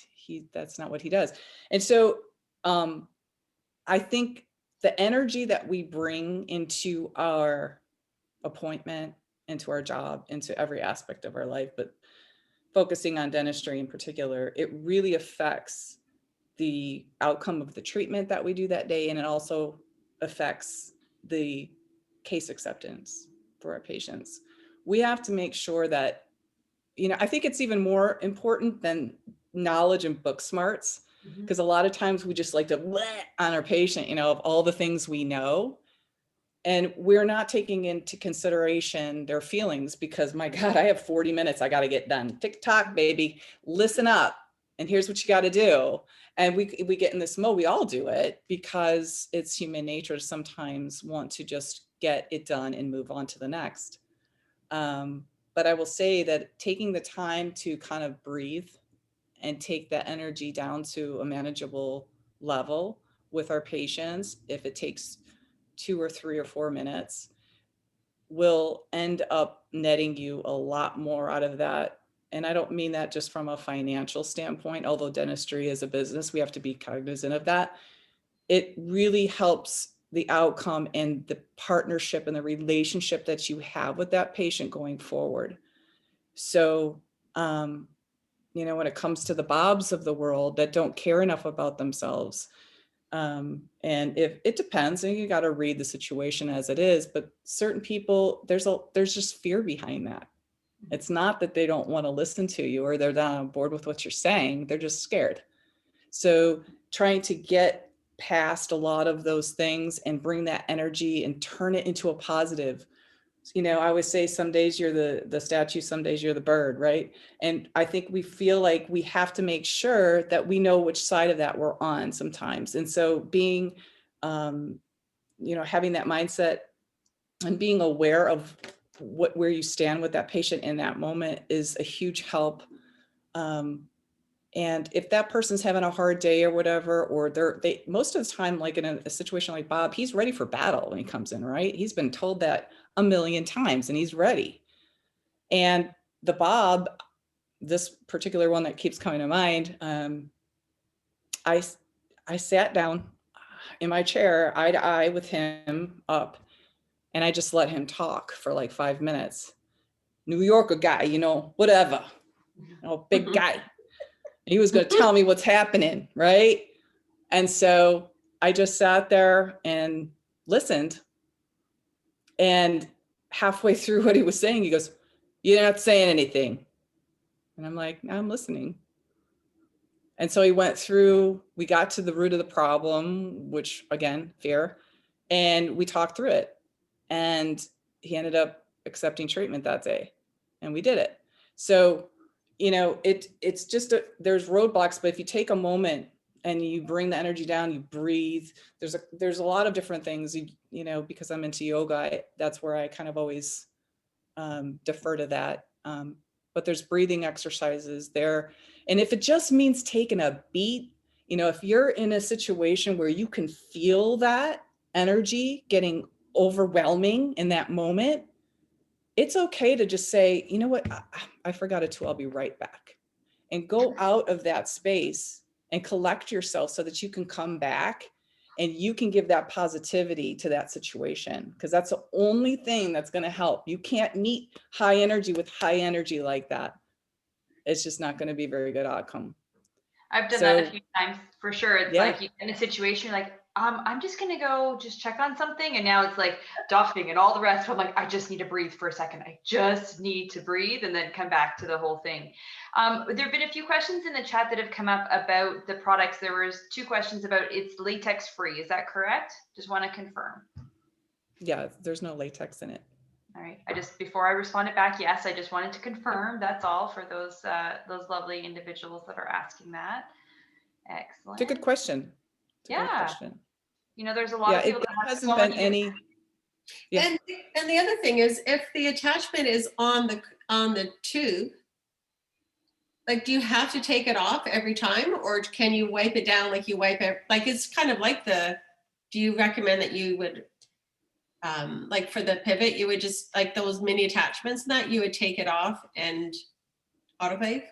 what he does. And so I think the energy that we bring into our appointment, into our job, into every aspect of our life, but focusing on dentistry in particular, it really affects the outcome of the treatment that we do that day. And it also affects the case acceptance for our patients. We have to make sure that, I think it's even more important than knowledge and book smarts, because a lot of times we just like to bleh on our patient, of all the things we know. And we're not taking into consideration their feelings, because my God, I have 40 minutes. I got to get done. TikTok, baby, listen up. And here's what you got to do. And we get in this mode. We all do it because it's human nature to sometimes want to just get it done and move on to the next. But I will say that taking the time to kind of breathe and take that energy down to a manageable level with our patients, if it takes 2 or 3 or 4 minutes, will end up netting you a lot more out of that. And I don't mean that just from a financial standpoint, although dentistry is a business, we have to be cognizant of that. It really helps the outcome and the partnership and the relationship that you have with that patient going forward. So, when it comes to the Bobs of the world that don't care enough about themselves, and if it depends, and you got to read the situation as it is, but certain people, there's just fear behind that. It's not that they don't want to listen to you or they're not on board with what you're saying. They're just scared. So trying to get past a lot of those things and bring that energy and turn it into a positive. I always say some days you're the statue, some days you're the bird, right? And I think we feel like we have to make sure that we know which side of that we're on sometimes. And so being, having that mindset and being aware of where you stand with that patient in that moment is a huge help. And if that person's having a hard day or whatever, or they most of the time, like in a situation like Bob, he's ready for battle when he comes in, right? He's been told that a million times and he's ready. And the Bob, this particular one that keeps coming to mind, I sat down in my chair, eye to eye with him up, and I just let him talk for like 5 minutes. New Yorker guy, whatever, big guy. He was going to tell me what's happening, right? And so I just sat there and listened. And halfway through what he was saying, he goes, "You're not saying anything." And I'm like, "I'm listening." And so he went through, we got to the root of the problem, which again, fear, and we talked through it. And he ended up accepting treatment that day, and we did it. So, it's just, there's roadblocks, but if you take a moment and you bring the energy down, you breathe, there's a lot of different things, because I'm into yoga, that's where I kind of always defer to that. But there's breathing exercises there. And if it just means taking a beat, if you're in a situation where you can feel that energy getting overwhelming in that moment, it's okay to just say, "You know what, I forgot a tool, I'll be right back," and go out of that space and collect yourself so that you can come back and you can give that positivity to that situation, because that's the only thing that's going to help. You can't meet high energy with high energy like that. It's just not going to be a very good outcome. I've done that a few times for sure. It's Yeah. like in a situation like, I'm just going to go just check on something. And now it's like doffing and all the rest. I'm like, I just need to breathe for a second. I just need to breathe and then come back to the whole thing. There've been a few questions in the chat that have come up about the products. There was 2 questions about it's latex free. Is that correct? Just want to confirm. Yeah, there's no latex in it. All right. Before I responded back, yes, I just wanted to confirm. That's all for those lovely individuals that are asking that. Excellent. It's a good question. Yeah. Great question. You know, there's a lot Yeah, of people that there have hasn't so been many any. Yeah. And the other thing is, if the attachment is on the tube, like, do you have to take it off every time, or can you wipe it down like you wipe it? Like, it's kind of like do you recommend that you would, like for the pivot, you would just, like those mini attachments, that you would take it off and autoclave?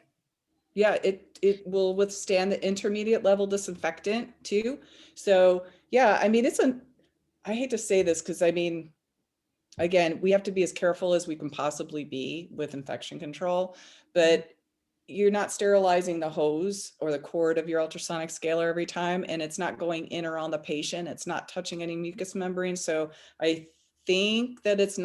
Yeah, it will withstand the intermediate level disinfectant too. So yeah, I mean, I hate to say this because I mean, again, we have to be as careful as we can possibly be with infection control, but you're not sterilizing the hose or the cord of your ultrasonic scaler every time, and it's not going in or on the patient. It's not touching any mucous membrane. So I think that it's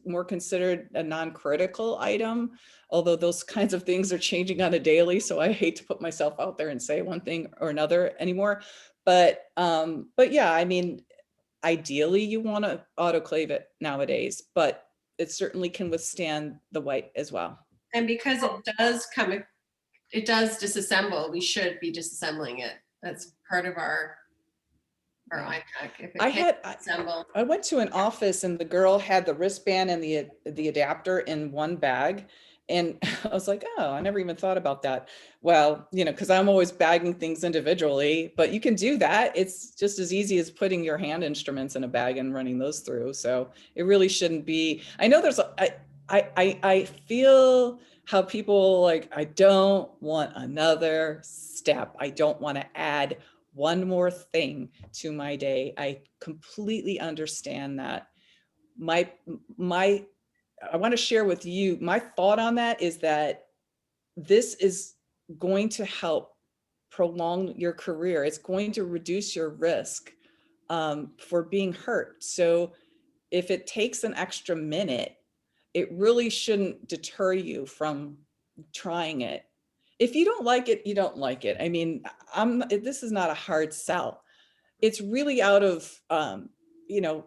more considered a non-critical item, although those kinds of things are changing on a daily. So I hate to put myself out there and say one thing or another anymore. But yeah, I mean, ideally you want to autoclave it nowadays, but it certainly can withstand the wipe as well. And because it does disassemble, we should be disassembling it. That's part of our iPack. If it can't disassemble. I went to an office and the girl had the wristband and the adapter in one bag. And I was like, oh, I never even thought about that. Well, you know, because I'm always bagging things individually, but you can do that. It's just as easy as putting your hand instruments in a bag and running those through. So it really shouldn't be. I know I feel how people like, I don't want another step. I don't want to add one more thing to my day. I completely understand that. I want to share with you, my thought on that is that this is going to help prolong your career. It's going to reduce your risk for being hurt. So if it takes an extra minute, it really shouldn't deter you from trying it. If you don't like it, you don't like it. I mean, this is not a hard sell. It's really out of, you know,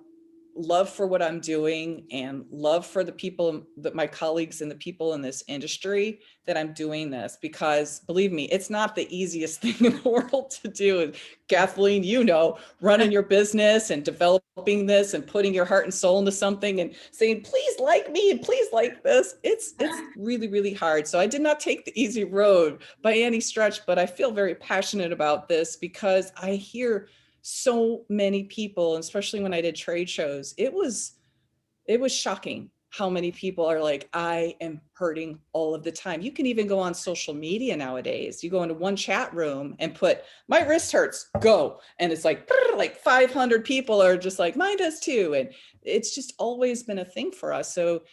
love for what I'm doing and love for the people, that my colleagues and the people in this industry, that I'm doing this, because believe me, it's not the easiest thing in the world to do. Kathleen, you know, running your business and developing this and putting your heart and soul into something and saying, please like me and please like this. It's really, really hard. So I did not take the easy road by any stretch, but I feel very passionate about this because I hear so many people, especially when I did trade shows, it was shocking how many people are like, I am hurting all of the time. You can even go on social media nowadays. You go into one chat room and put, my wrist hurts, go. And it's like 500 people are just like, mine does too. And it's just always been a thing for us. So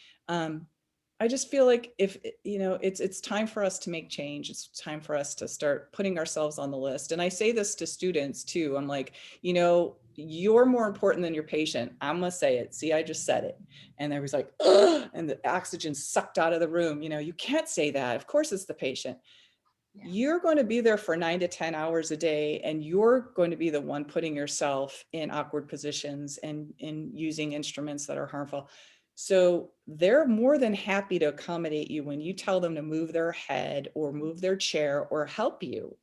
I just feel like if, you know, it's time for us to make change. It's time for us to start putting ourselves on the list. And I say this to students too. I'm like, you know, you're more important than your patient. I'm gonna say it. See, I just said it. And there was like, ugh, and the oxygen sucked out of the room. You know, you can't say that. Of course it's the patient. Yeah. You're going to be there for 9 to 10 hours a day, and you're going to be the one putting yourself in awkward positions and in using instruments that are harmful. So they're more than happy to accommodate you when you tell them to move their head or move their chair or help you,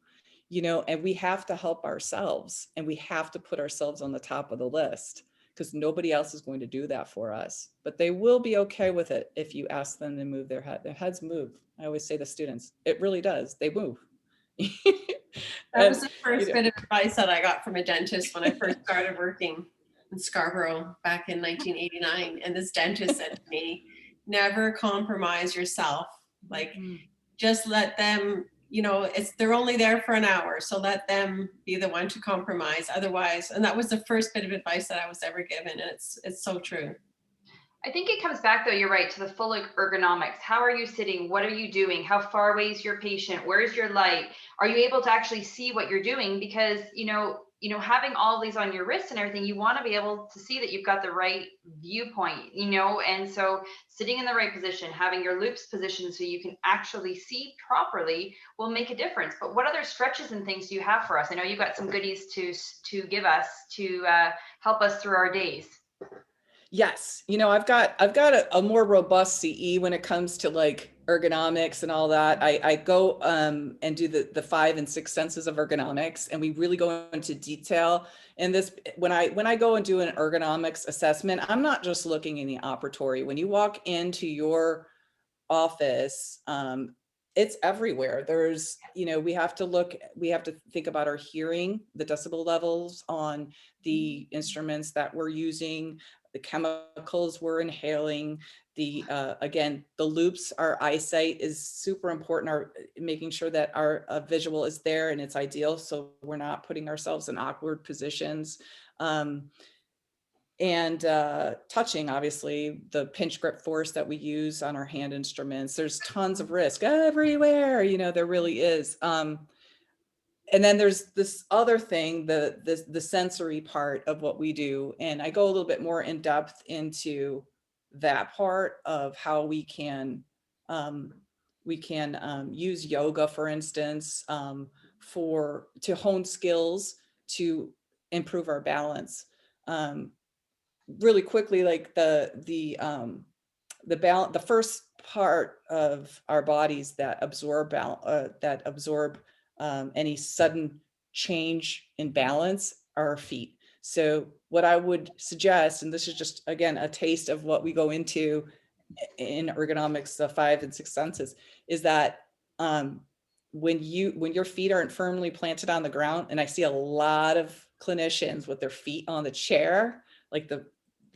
you know, and we have to help ourselves, and we have to put ourselves on the top of the list because nobody else is going to do that for us. But they will be okay with it if you ask them to move their head. Their heads move. I always say to students, it really does. They move. That was the first bit of advice that I got from a dentist when I first started working in Scarborough back in 1989. And this dentist said to me, never compromise yourself. Like, just let them, you know, they're only there for an hour. So let them be the one to compromise. Otherwise, and that was the first bit of advice that I was ever given. And it's so true. I think it comes back, though, you're right, to the full ergonomics. How are you sitting? What are you doing? How far away is your patient? Where's your light? Are you able to actually see what you're doing? Because, you know, having all these on your wrists and everything, you want to be able to see that you've got the right viewpoint, you know, and so sitting in the right position, having your loops positioned so you can actually see properly will make a difference. But what other stretches and things do you have for us? I know you've got some goodies to give us to help us through our days. Yes. You know, I've got a more robust CE when it comes to like ergonomics and all that. I go and do the 5 and 6 senses of ergonomics, and we really go into detail. And this, when I go and do an ergonomics assessment, I'm not just looking in the operatory. When you walk into your office, it's everywhere. There's, we have to think about our hearing, the decibel levels on the instruments that we're using, the chemicals we're inhaling, again, the loops, our eyesight is super important, making sure that our visual is there and it's ideal, so we're not putting ourselves in awkward positions. And touching, obviously, the pinch grip force that we use on our hand instruments. There's tons of risk everywhere, there really is. And then there's this other thing, the sensory part of what we do. And I go a little bit more in depth into that part of how we can use yoga, for instance, to hone skills to improve our balance. Really quickly, like the first part of our bodies that absorb any sudden change in balance are our feet. So what I would suggest, and this is just, again, a taste of what we go into in ergonomics, the 5 and 6 senses, is that when your feet aren't firmly planted on the ground, and I see a lot of clinicians with their feet on the chair, like the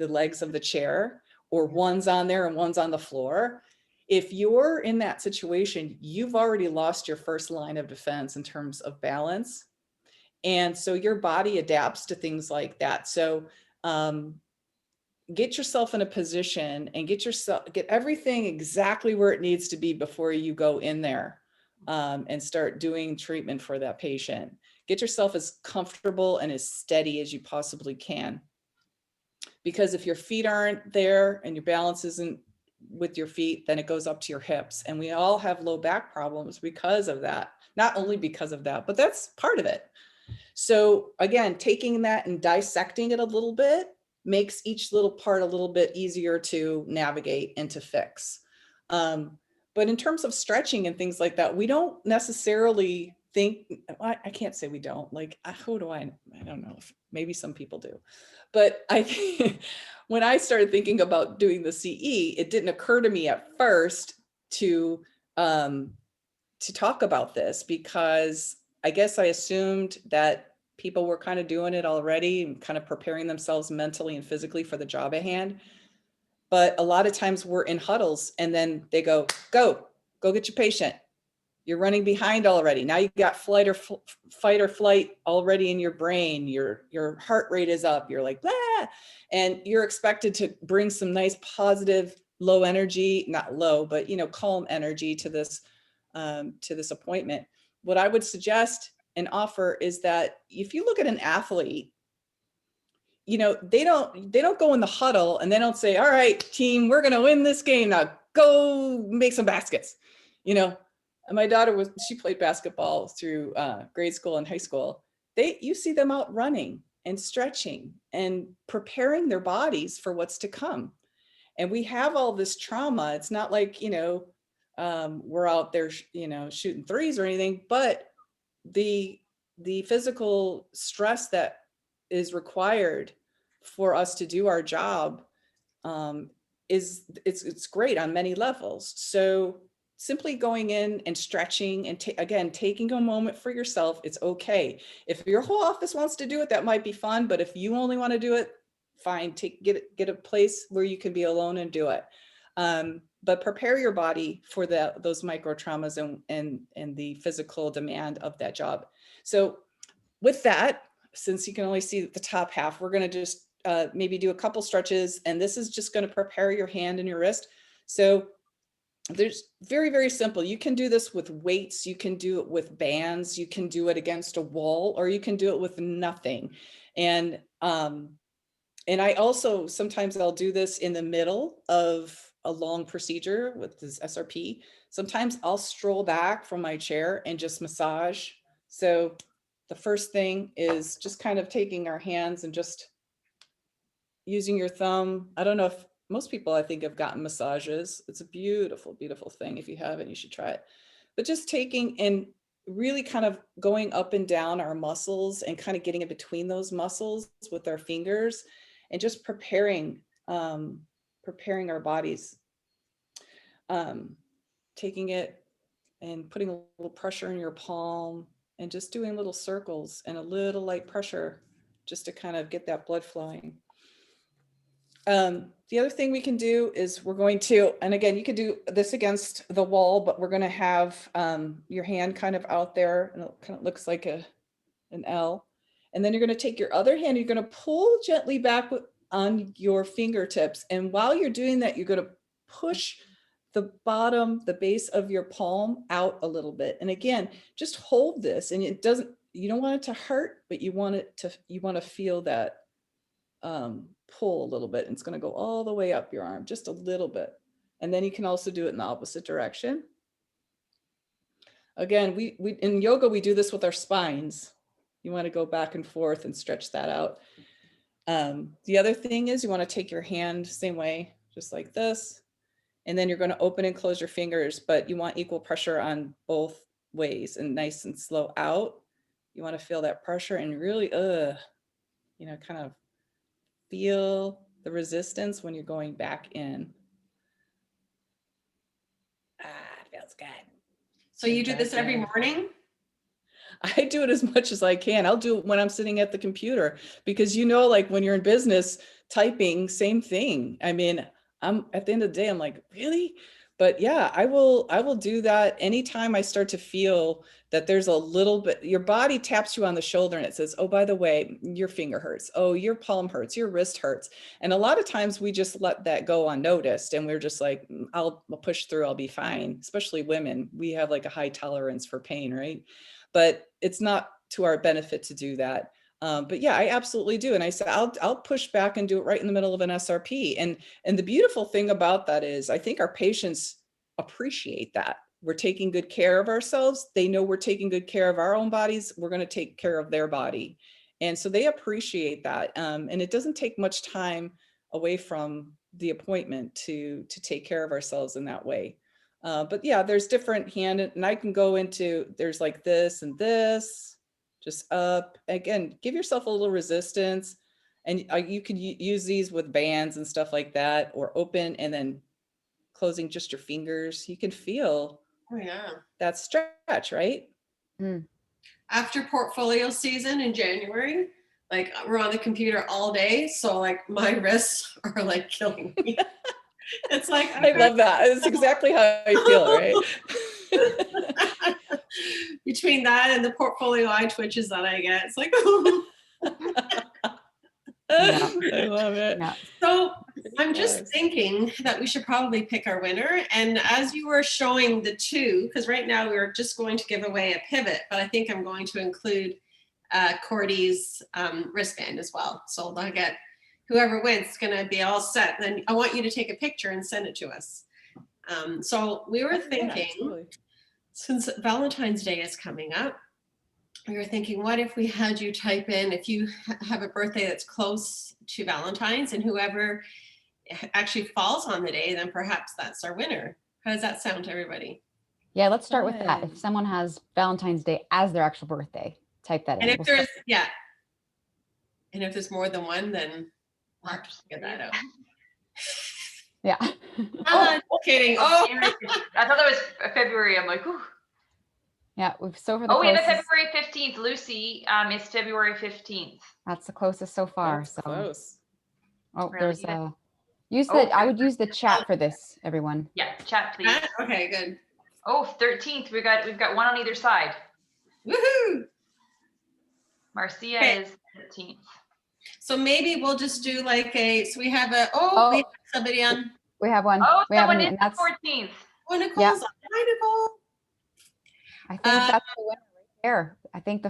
legs of the chair, or one's on there and one's on the floor. If you're in that situation, you've already lost your first line of defense in terms of balance. And so your body adapts to things like that. So get yourself in a position and get everything exactly where it needs to be before you go in there and start doing treatment for that patient. Get yourself as comfortable and as steady as you possibly can. Because if your feet aren't there and your balance isn't with your feet, then it goes up to your hips. And we all have low back problems because of that. Not only because of that, but that's part of it. So again, taking that and dissecting it a little bit makes each little part a little bit easier to navigate and to fix. But in terms of stretching and things like that, we don't necessarily think, I can't say we don't, like, who do I don't know, if maybe some people do. But when I started thinking about doing the CE, it didn't occur to me at first to talk about this, because I guess I assumed that people were kind of doing it already and kind of preparing themselves mentally and physically for the job at hand. But a lot of times we're in huddles and then they go get your patient. You're running behind already. Now you've got fight or flight already in your brain. Your heart rate is up. You're like, blah, and you're expected to bring some nice positive, low energy, not low, but calm energy to this appointment. What I would suggest and offer is that if you look at an athlete, they don't go in the huddle and they don't say, all right, team, we're going to win this game. Now go make some baskets. My daughter she played basketball through grade school and high school. You see them out running and stretching and preparing their bodies for what's to come. And we have all this trauma. It's not like, we're out there, shooting threes or anything, but the physical stress that is required for us to do our job it's great on many levels. So simply going in and stretching and again, taking a moment for yourself, it's okay. If your whole office wants to do it, that might be fun, but if you only want to do it, fine, get a place where you can be alone and do it. But prepare your body for those micro traumas and the physical demand of that job. So with that, since you can only see the top half, we're going to just maybe do a couple stretches, and this is just going to prepare your hand and your wrist. So there's very, very simple. You can do this with weights. You can do it with bands. You can do it against a wall, or you can do it with nothing. And I also, sometimes I'll do this in the middle of a long procedure with this SRP. Sometimes I'll stroll back from my chair and just massage. So the first thing is just kind of taking our hands and just using your thumb. I don't know if most people I think have gotten massages. It's a beautiful, beautiful thing. If you haven't, you should try it. But just taking and really kind of going up and down our muscles and kind of getting in between those muscles with our fingers and just preparing our bodies, taking it and putting a little pressure in your palm and just doing little circles and a little light pressure just to kind of get that blood flowing. The other thing we can do is we're going to, and again, you could do this against the wall, but we're going to have your hand kind of out there, and it kind of looks like an L. And then you're going to take your other hand, you're going to pull gently back on your fingertips. And while you're doing that, you're going to push the bottom, the base of your palm out a little bit. And again, just hold this, and it doesn't, you don't want it to hurt, but you want to feel that pull a little bit, and it's going to go all the way up your arm, just a little bit. And then you can also do it in the opposite direction. Again, we in yoga, we do this with our spines. You want to go back and forth and stretch that out. The other thing is you want to take your hand same way, just like this. And then you're going to open and close your fingers, but you want equal pressure on both ways and nice and slow out. You want to feel that pressure and really, kind of feel the resistance when you're going back in. It feels good. So you do this every morning? I do it as much as I can. I'll do it when I'm sitting at the computer because, like when you're in business typing, same thing. I mean, I'm at the end of the day, I'm like, really? But yeah, I will do that anytime I start to feel that there's a little bit, your body taps you on the shoulder and it says, oh, by the way, your finger hurts. Oh, your palm hurts, your wrist hurts. And a lot of times we just let that go unnoticed. And we're just like, I'll push through, I'll be fine. Especially women, we have like a high tolerance for pain, right? But it's not to our benefit to do that. But yeah, I absolutely do. And I said, I'll push back and do it right in the middle of an SRP. And the beautiful thing about that is I think our patients appreciate that. We're taking good care of ourselves. They know we're taking good care of our own bodies. We're going to take care of their body. And so they appreciate that. And it doesn't take much time away from the appointment to take care of ourselves in that way. But yeah, there's different hand, and I can go into, there's like this and this, just up. Again, give yourself a little resistance, and you can use these with bands and stuff like that, or open and then closing just your fingers. You can feel that stretch, right? Mm. After portfolio season in January, like we're on the computer all day, so like my wrists are like killing me. It's like, I love that. It's exactly how I feel, right? Between that and the portfolio eye twitches that I get, it's like, I love it. Yeah. So I'm just thinking that we should probably pick our winner. And as you were showing the two, because right now we're just going to give away a pivot, but I think I'm going to include CordEze wristband as well. So I'll get whoever wins is going to be all set. Then I want you to take a picture and send it to us. So we were thinking, since Valentine's Day is coming up, we were thinking, what if we had you type in, if you have a birthday that's close to Valentine's, and whoever actually falls on the day, then perhaps that's our winner. How does that sound to everybody? Yeah, let's start with that. If someone has Valentine's Day as their actual birthday, type that in. And if there's, and if there's more than one, then we'll have to figure that out. Yeah. Kidding. Oh, I thought that was February. I'm like, ooh. Yeah, we've so for the we have closest, February 15th. Lucy, it's February 15th. that's the closest so far. That's so close. Oh, Really? there's I would use the chat for this, everyone. Yeah, chat please. Okay, good. Oh, 13th. We've got one on either side. Woohoo! Marcia is 13th. So maybe we'll just do like so we have we have somebody on. We have one. Oh, we have someone one, is and that's 14th. Oh, Nicole's on. Hi, Nicole. I think that's the winner right there. I think the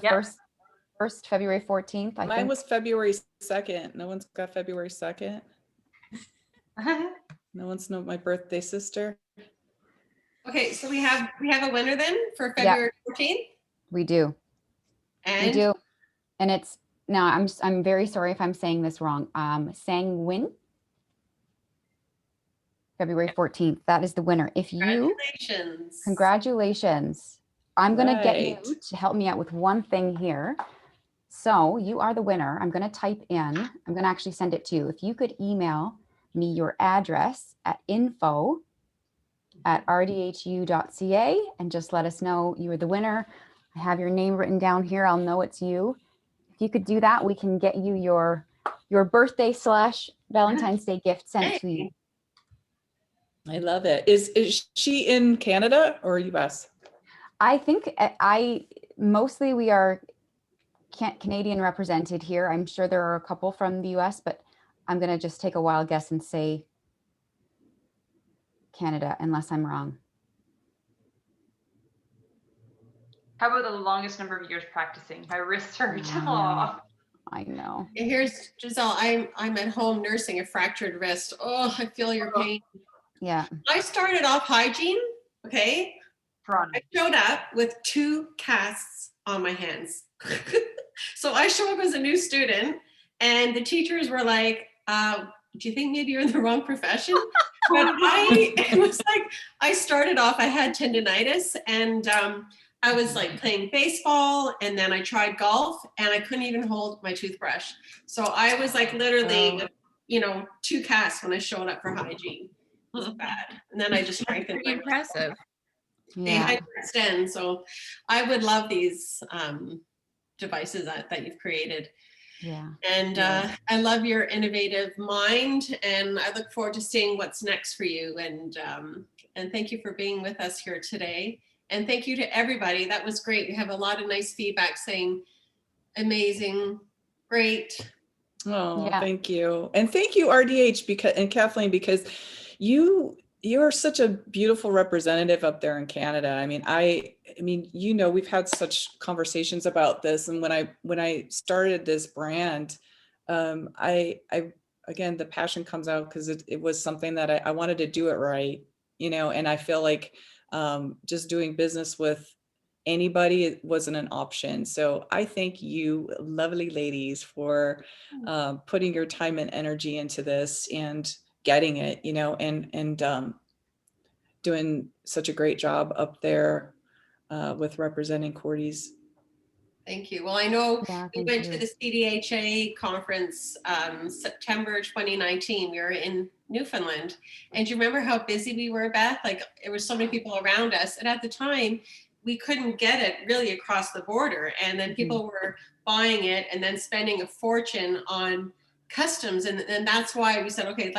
first February 14th. Mine was February 2nd. No one's got February 2nd. No one's known my birthday sister. Okay, so we have a winner then for February 14th. We do. And we do. And it's now I'm very sorry if I'm saying this wrong. Sang Win. February 14th. That is the winner. If you, Congratulations. congratulations. I'm going to get you Right. to help me out with one thing here. So you are the winner. I'm going to type in, I'm going to actually send it to you. If you could email me your address at info@rdhu.ca and just let us know you are the winner. I have your name written down here. I'll know it's you. If you could do that, we can get you your birthday / Valentine's Day gift sent to you. I love it. Is she in Canada or US? I think mostly we are Canadian represented here. I'm sure there are a couple from the US, but I'm going to just take a wild guess and say Canada, unless I'm wrong. How about the longest number of years practicing? My wrists hurt. I know. Here's Giselle. I'm at home nursing a fractured wrist. Oh, I feel your pain. Yeah. I started off hygiene. Okay. Run. I showed up with 2 casts on my hands. So I show up as a new student and the teachers were like, do you think maybe you're in the wrong profession? But it was like, I started off, I had tendonitis and I was like playing baseball and then I tried golf and I couldn't even hold my toothbrush. So I was like literally, 2 casts when I showed up for hygiene. It was bad. And then I just strengthened. Pretty impressive. They hyperextend. So I would love these devices that you've created. Yeah. And I love your innovative mind and I look forward to seeing what's next for you. And thank you for being with us here today. And thank you to everybody. That was great. We have a lot of nice feedback saying amazing, great. Oh, yeah. Thank you. And thank you, RDH, and Kathleen, because you're such a beautiful representative up there in Canada. I mean, we've had such conversations about this. And when I started this brand, again, the passion comes out because it was something that I wanted to do it right, and I feel like just doing business with anybody, it wasn't an option. So I thank you, lovely ladies, for putting your time and energy into this and getting it, and doing such a great job up there with representing CordEze. Thank you. Well, I know we went to the CDHA conference September 2019. We were in Newfoundland. And do you remember how busy we were, Beth? Like there were so many people around us. And at the time, we couldn't get it really across the border. And then people were buying it and then spending a fortune on customs. And that's why we said, okay,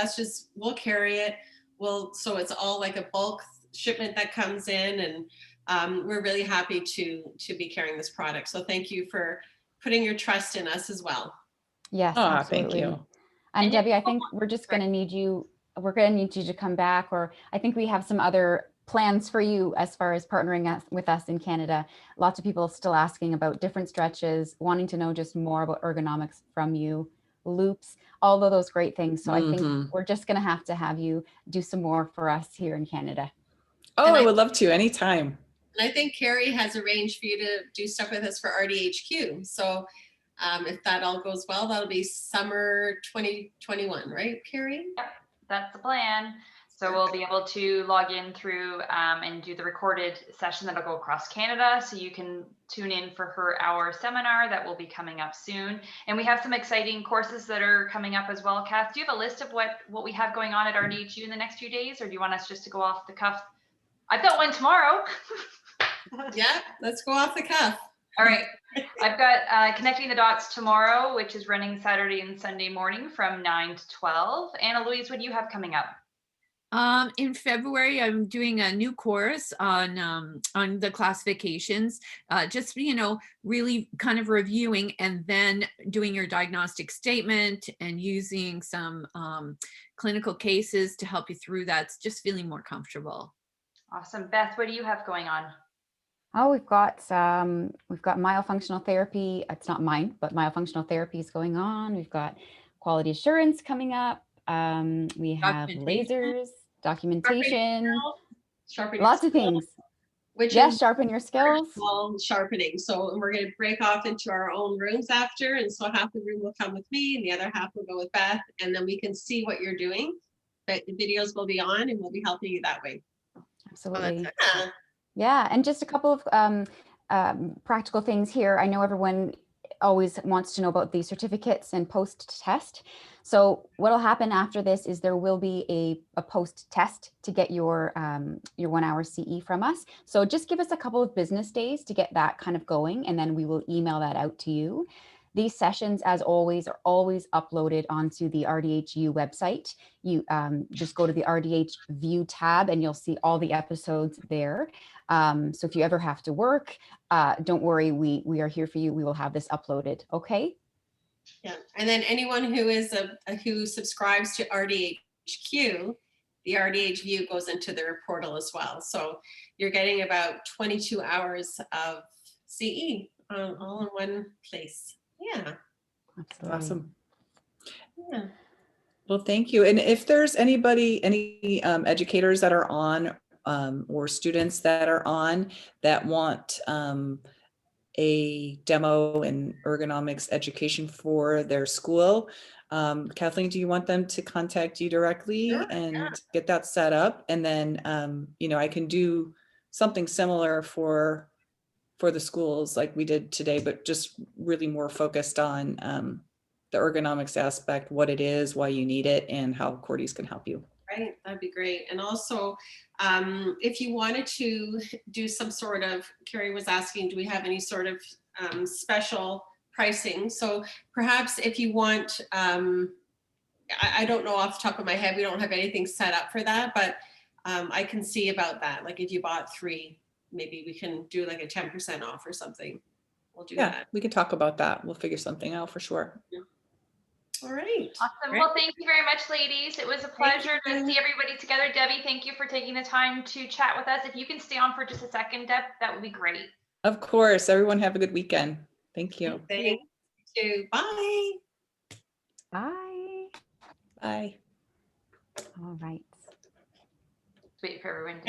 we'll carry it. So it's all like a bulk shipment that comes in, and we're really happy to be carrying this product. So thank you for putting your trust in us as well. Yes, absolutely. Thank you. And Debbie, I think we're just going to need you. We're going to need you to come back, or I think we have some other plans for you as far as partnering with us in Canada. Lots of people still asking about different stretches, wanting to know just more about ergonomics from you, loops, all of those great things. So I think we're just going to have you do some more for us here in Canada. Oh, I would love to anytime. And I think Carrie has arranged for you to do stuff with us for RDHQ. So if that all goes well, that'll be summer 2021, right, Carrie? Yep, that's the plan. So we'll be able to log in through and do the recorded session that'll go across Canada. So you can tune in for our seminar that will be coming up soon. And we have some exciting courses that are coming up as well. Kath, do you have a list of what we have going on at RDHU in the next few days, or do you want us just to go off the cuff? I've got one tomorrow. Yeah, let's go off the cuff. All right. I've got Connecting the Dots tomorrow, which is running Saturday and Sunday morning from 9 to 12. Anna Louise, what do you have coming up? In February, I'm doing a new course on the classifications, just, really kind of reviewing and then doing your diagnostic statement and using some clinical cases to help you through that. It's just feeling more comfortable. Awesome. Beth, what do you have going on? Oh, we've got myofunctional therapy. It's not mine, but myofunctional therapy is going on. We've got quality assurance coming up. We have lasers, documentation, lots of things. Which is sharpen your skills. Sharpening. So we're going to break off into our own rooms after, and so half the room will come with me, and the other half will go with Beth, and then we can see what you're doing. but the videos will be on and we'll be helping you that way. Absolutely. Yeah. Yeah, and just a couple of practical things here. I know everyone always wants to know about the certificates and post-test. So what'll happen after this is there will be a post-test to get your 1 hour CE from us. So just give us a couple of business days to get that kind of going, and then we will email that out to you. These sessions, as always, are always uploaded onto the RDHU website. You just go to the RDH View tab and you'll see all the episodes there. So if you ever have to work, don't worry, we are here for you. We will have this uploaded, okay? Yeah, and then anyone who is who subscribes to RDHQ, the RDH View goes into their portal as well. So you're getting about 22 hours of CE all in one place. Yeah. Absolutely. Awesome. Yeah. Well, thank you. And if there's anybody, any educators that are on or students that are on that want a demo in ergonomics education for their school, Kathleen, do you want them to contact you directly Sure, and get that set up? And then, you know, I can do something similar for the schools like we did today, but just really more focused on the ergonomics aspect, what it is, why you need it, and how CordEze can help you. Right, that'd be great. And also, if you wanted to do some sort of, Carrie was asking, do we have any sort of special pricing? So perhaps if you want, I don't know off the top of my head, we don't have anything set up for that, but I can see about that. Like if you bought 3, maybe we can do like a 10% off or something. We'll do Yeah, that. we could talk about that. We'll figure something out for sure. All right. Awesome. Great. Well, thank you very much, ladies. It was a pleasure to see everybody together. Debbie, thank you for taking the time to chat with us. If you can stay on for just a second, Deb, that would be great. Of course. Everyone have a good weekend. Thank you. Thank you. Bye. Bye. Bye. All right. Wait for everyone to